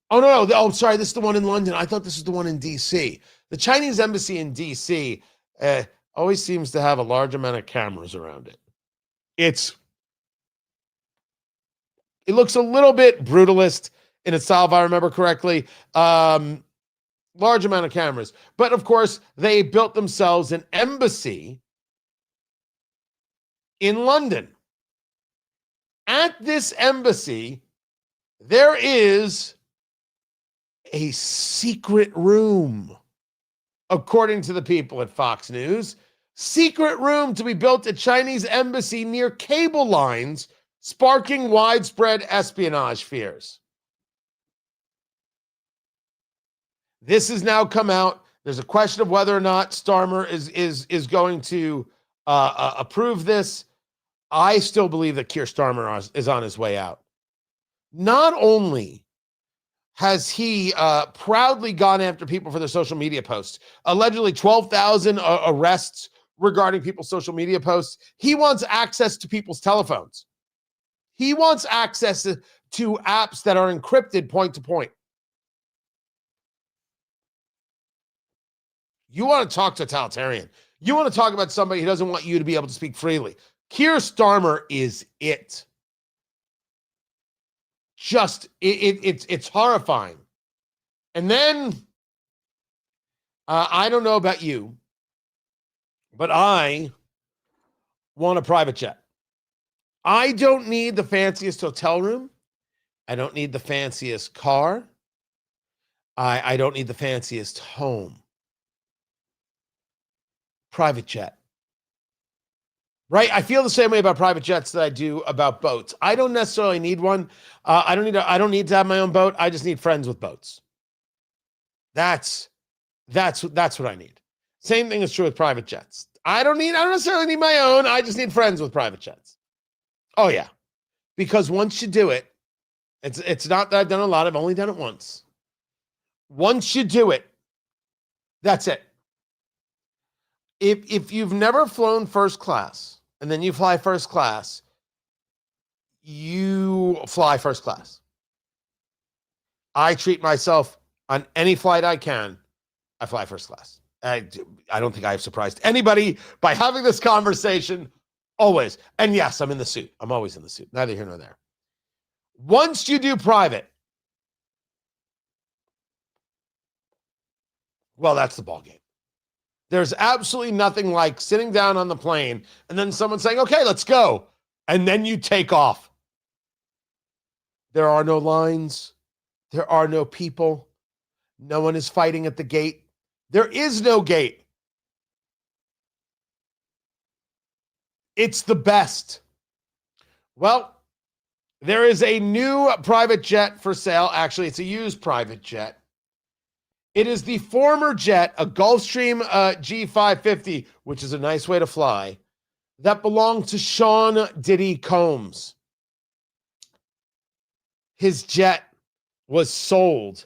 Sorry, this is the one in London. I thought this was the one in D.C. The Chinese embassy in D.C. Always seems to have a large amount of cameras around it. It looks a little bit brutalist in its style, if I remember correctly. Large amount of cameras. But, of course, they built themselves an embassy in London. At this embassy, there is a secret room. according to the people at Fox News. Secret room to be built at Chinese embassy near cable lines, sparking widespread espionage fears. This has now come out. There's a question of whether or not Starmer is going to approve this. I still believe that Keir Starmer is on his way out. Not only has he proudly gone after people for their social media posts, allegedly 12,000 arrests regarding people's social media posts, he wants access to people's telephones. He wants access to apps that are encrypted point to point. You want to talk totalitarian. You want to talk about somebody who doesn't want you to be able to speak freely. Keir Starmer is it. It's horrifying. And then, I don't know about you, but I want a private jet. I don't need the fanciest hotel room. I don't need the fanciest car. I don't need the fanciest home. Private jet. Right? I feel the same way about private jets that I do about boats. I don't necessarily need one. I don't need to have my own boat. I just need friends with boats. That's what I need. Same thing is true with private jets. I don't necessarily need my own. I just need friends with private jets. Oh yeah. Because once you do it, it's not that I've done a lot. I've only done it once. Once you do it, that's it. If you've never flown first class and then you fly first class, you fly first class. I treat myself on any flight I can. I fly first class. I don't think I have surprised anybody by having this conversation. Always. And yes, I'm in the suit. I'm always in the suit. Neither here nor there. Once you do private, well, that's the ballgame. There's absolutely nothing like sitting down on the plane and then someone saying, okay, let's go. And then you take off. There are no lines. There are no people. No one is fighting at the gate. There is no gate. It's the best. Well, there is a new private jet for sale. Actually, it's a used private jet. It is the former jet, a Gulfstream G550, which is a nice way to fly, that belonged to Sean Diddy Combs. His jet was sold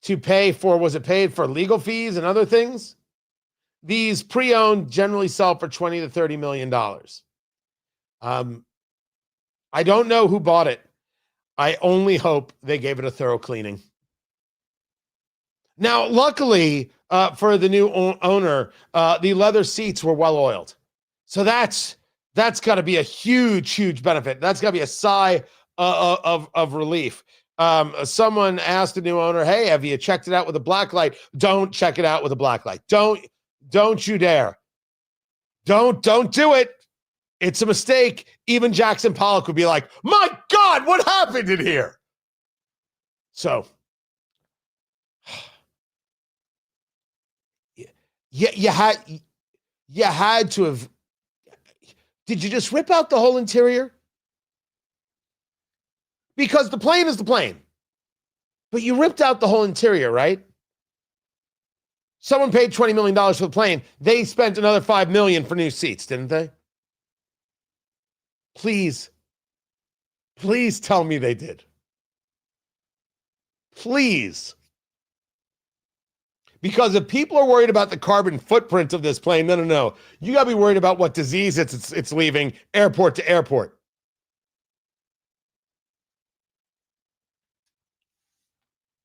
to pay for, was it paid for legal fees and other things? These pre-owned generally sell for $20 to $30 million. I don't know who bought it. I only hope they gave it a thorough cleaning. Now, luckily for the new owner, the leather seats were well oiled. So that's got to be a huge benefit. That's got to be a sigh of relief. Someone asked the new owner, hey, have you checked it out with a black light? Don't check it out with a black light. Don't you dare. Don't do it. It's a mistake. Even Jackson Pollock would be like, my God, what happened in here? So, you had to have. Did you just rip out the whole interior? Because the plane is the plane. But you ripped out the whole interior, right? Someone paid $20 million for the plane. They spent another $5 million for new seats, didn't they? Please tell me they did. Please. Because if people are worried about the carbon footprint of this plane, no. You got to be worried about what disease it's leaving airport to airport.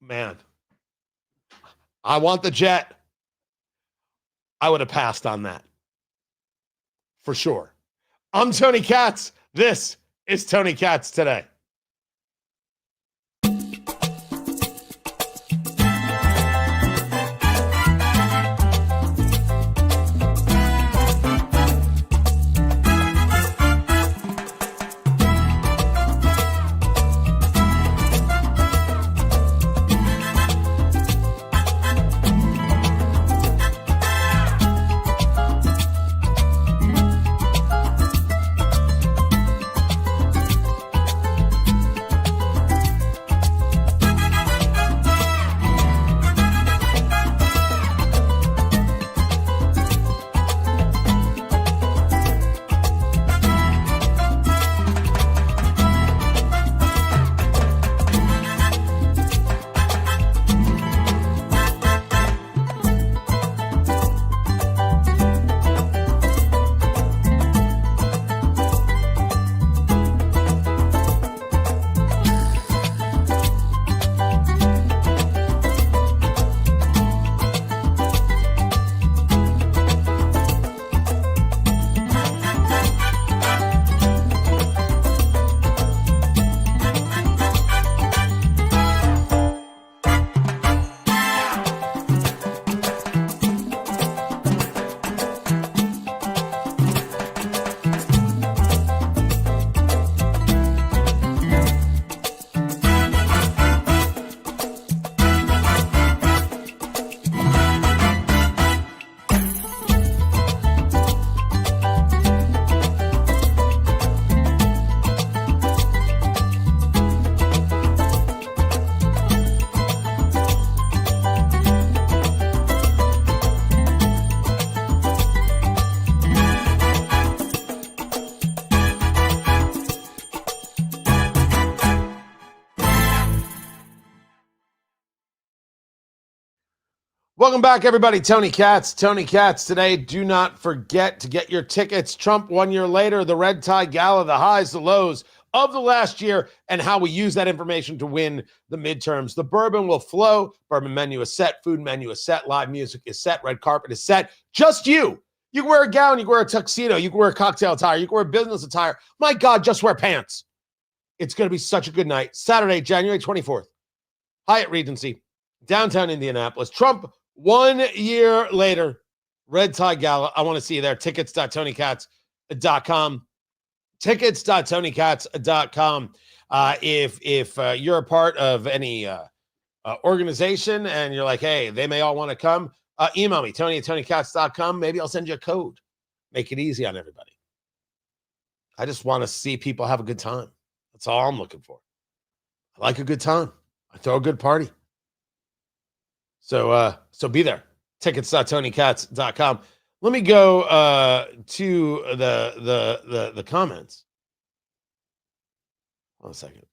Man, I want the jet. I would have passed on that. For sure. I'm Tony Katz. This is Tony Katz Today. Welcome back, everybody. Tony Katz. Tony Katz today. Do not forget to get your tickets. Trump 1 year later, the red tie gala, the highs, the lows of the last year, and how we use that information to win the midterms. The bourbon will flow. Bourbon menu is set. Food menu is set. Live music is set. Red carpet is set. Just you. You can wear a gown. You can wear a tuxedo. You can wear a cocktail attire. You can wear business attire. My God, just wear pants. It's going to be such a good night. Saturday, January 24th. Hyatt Regency, downtown Indianapolis. Trump 1 year later, red tie gala. I want to see you there. Tickets.tonykatz.com. Tickets.tonykatz.com. If you're a part of any organization and you're like, hey, they may all want to come, email me, tony@tonykatz.com. Maybe I'll send you a code. Make it easy on everybody. I just want to see people have a good time. That's all I'm looking for. I like a good time. I throw a good party. So be there. Tickets.tonykatz.com. Let me go to the comments. One second.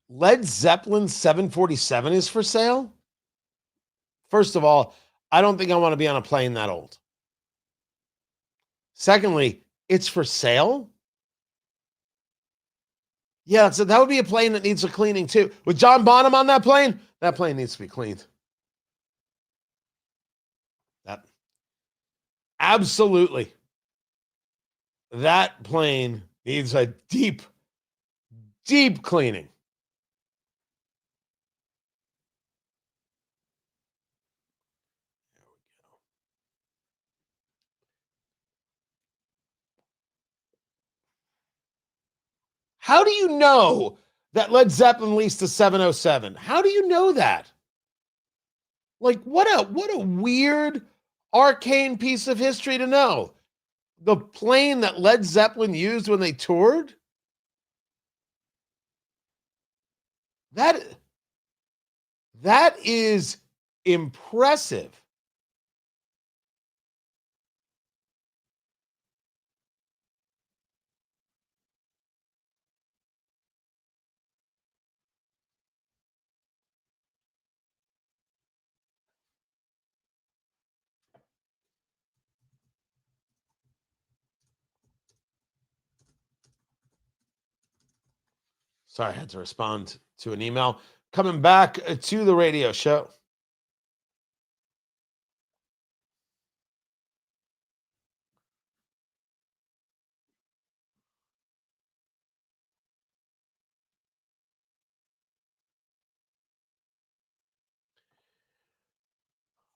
Led Zeppelin 747 is for sale? First of all, I don't think I want to be on a plane that old. Secondly, it's for sale? Yeah, so that would be a plane that needs a cleaning too. With John Bonham on that plane needs to be cleaned. Absolutely. That plane needs a deep, deep cleaning. How do you know that Led Zeppelin leased a 707? How do you know that? Like, what a weird, arcane piece of history to know. The plane that Led Zeppelin used when they toured? That is impressive. Sorry, I had to respond to an email. Coming back to the radio show.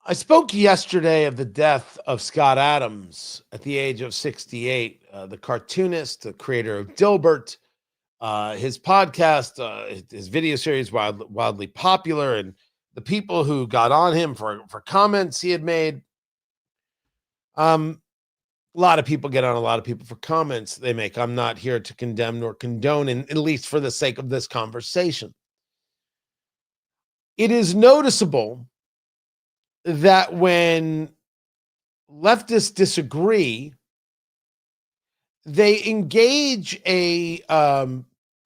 I spoke yesterday of the death of Scott Adams at the age of 68, the cartoonist, the creator of Dilbert. His podcast, his video series, wildly popular, and the people who got on him for comments he had made. A lot of people get on a lot of people for comments they make. I'm not here to condemn nor condone, at least for the sake of this conversation. It is noticeable that when leftists disagree, they engage a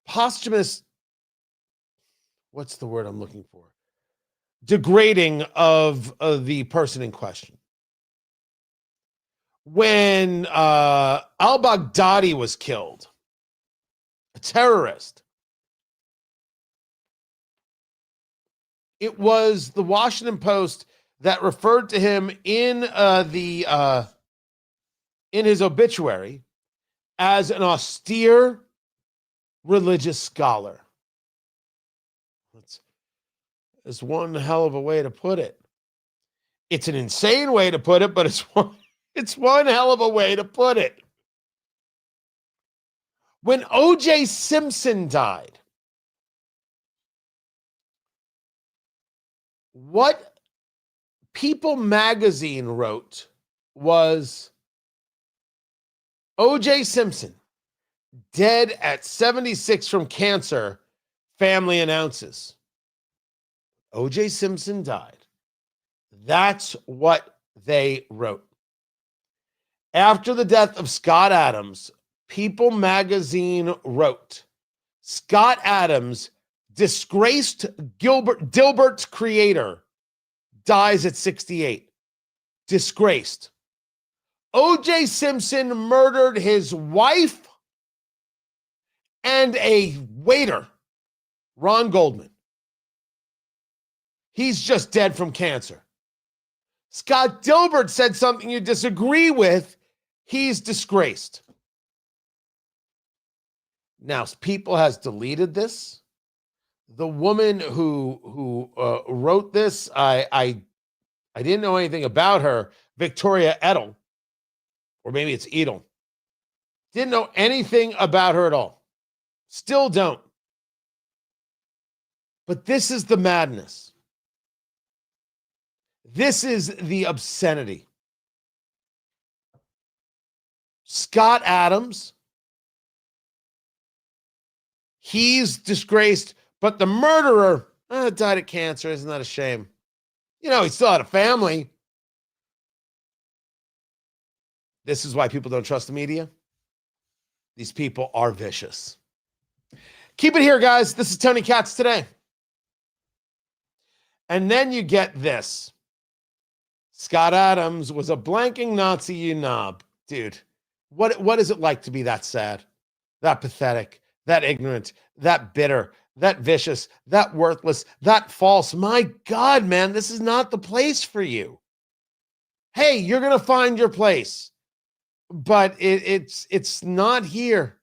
posthumous, what's the word I'm looking for? Degrading of the person in question. When al-Baghdadi was killed, a terrorist, it was the Washington Post that referred to him in his obituary as an austere religious scholar. That's one hell of a way to put it. It's an insane way to put it, but it's one hell of a way to put it. When O.J. Simpson died, what People magazine wrote was O.J. Simpson, dead at 76 from cancer, family announces. O.J. Simpson died. That's what they wrote. After the death of Scott Adams, People magazine wrote, Scott Adams, disgraced Dilbert's creator, dies at 68. Disgraced. O.J. Simpson murdered his wife and a waiter, Ron Goldman. He's just dead from cancer. Scott Dilbert said something you disagree with. He's disgraced. Now, People has deleted this. The woman who wrote this, I didn't know anything about her, Victoria Edel, or maybe it's Edel. Didn't know anything about her at all. Still don't. But this is the madness. This is the obscenity. Scott Adams, he's disgraced, but the murderer died of cancer. Isn't that a shame? You know, he still had a family. This is why people don't trust the media. These people are vicious. Keep it here, guys. This is Tony Katz Today. And then you get this. Scott Adams was a blanking Nazi, you knob. Dude, what is it like to be that sad, that pathetic, that ignorant, that bitter, that vicious, that worthless, that false? My God, man, this is not the place for you. Hey, you're going to find your place, but it's not here.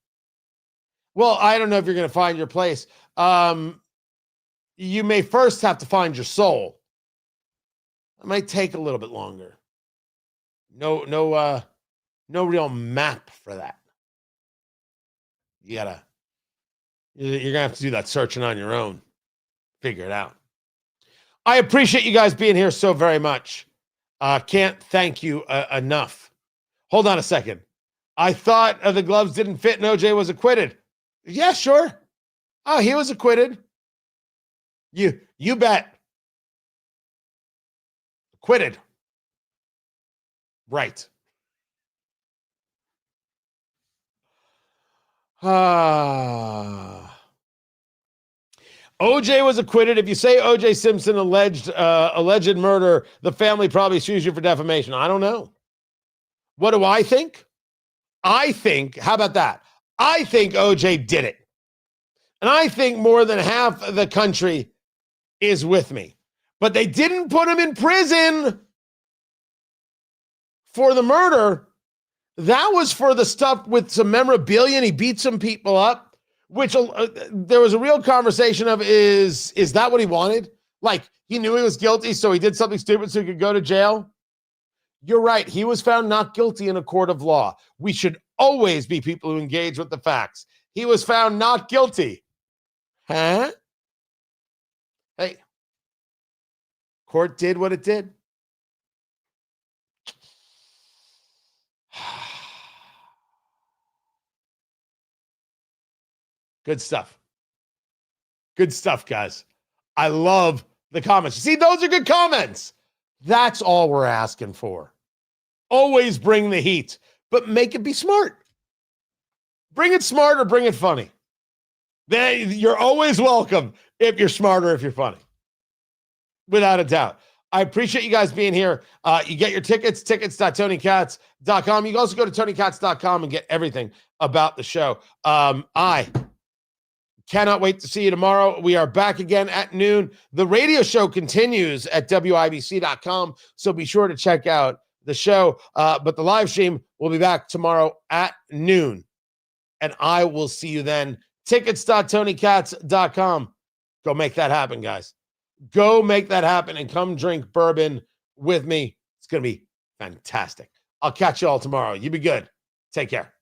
Well, I don't know if you're going to find your place. You may first have to find your soul. It might take a little bit longer. No real map for that. You're gonna have to do that searching on your own. Figure it out. I appreciate you guys being here so very much. Can't thank you enough. Hold on a second. I thought the gloves didn't fit and OJ was acquitted. Yeah, sure. Oh, he was acquitted. You bet. Acquitted. Right. OJ was acquitted. If you say OJ Simpson alleged murder, the family probably sues you for defamation. I don't know. What do I think? How about that? I think OJ did it. And I think more than half of the country is with me. But they didn't put him in prison for the murder. That was for the stuff with some memorabilia, and he beat some people up, which there was a real conversation of, is that what he wanted? Like, he knew he was guilty, so he did something stupid so he could go to jail? You're right. He was found not guilty in a court of law. We should always be people who engage with the facts. He was found not guilty. Huh? Hey, court did what it did. Good stuff. Good stuff, guys. I love the comments. See, those are good comments. That's all we're asking for. Always bring the heat, but make it be smart. Bring it smart or bring it funny. You're always welcome if you're smart or if you're funny. Without a doubt. I appreciate you guys being here. You get your tickets.tonykatz.com. You can also go to tonykatz.com and get everything about the show. I cannot wait to see you tomorrow. We are back again at noon. The radio show continues at WIBC.com, so be sure to check out the show. But the live stream will be back tomorrow at noon, and I will see you then. Tickets.tonykatz.com. Go make that happen, guys. Go make that happen and come drink bourbon with me. It's going to be fantastic. I'll catch you all tomorrow. You be good. Take care.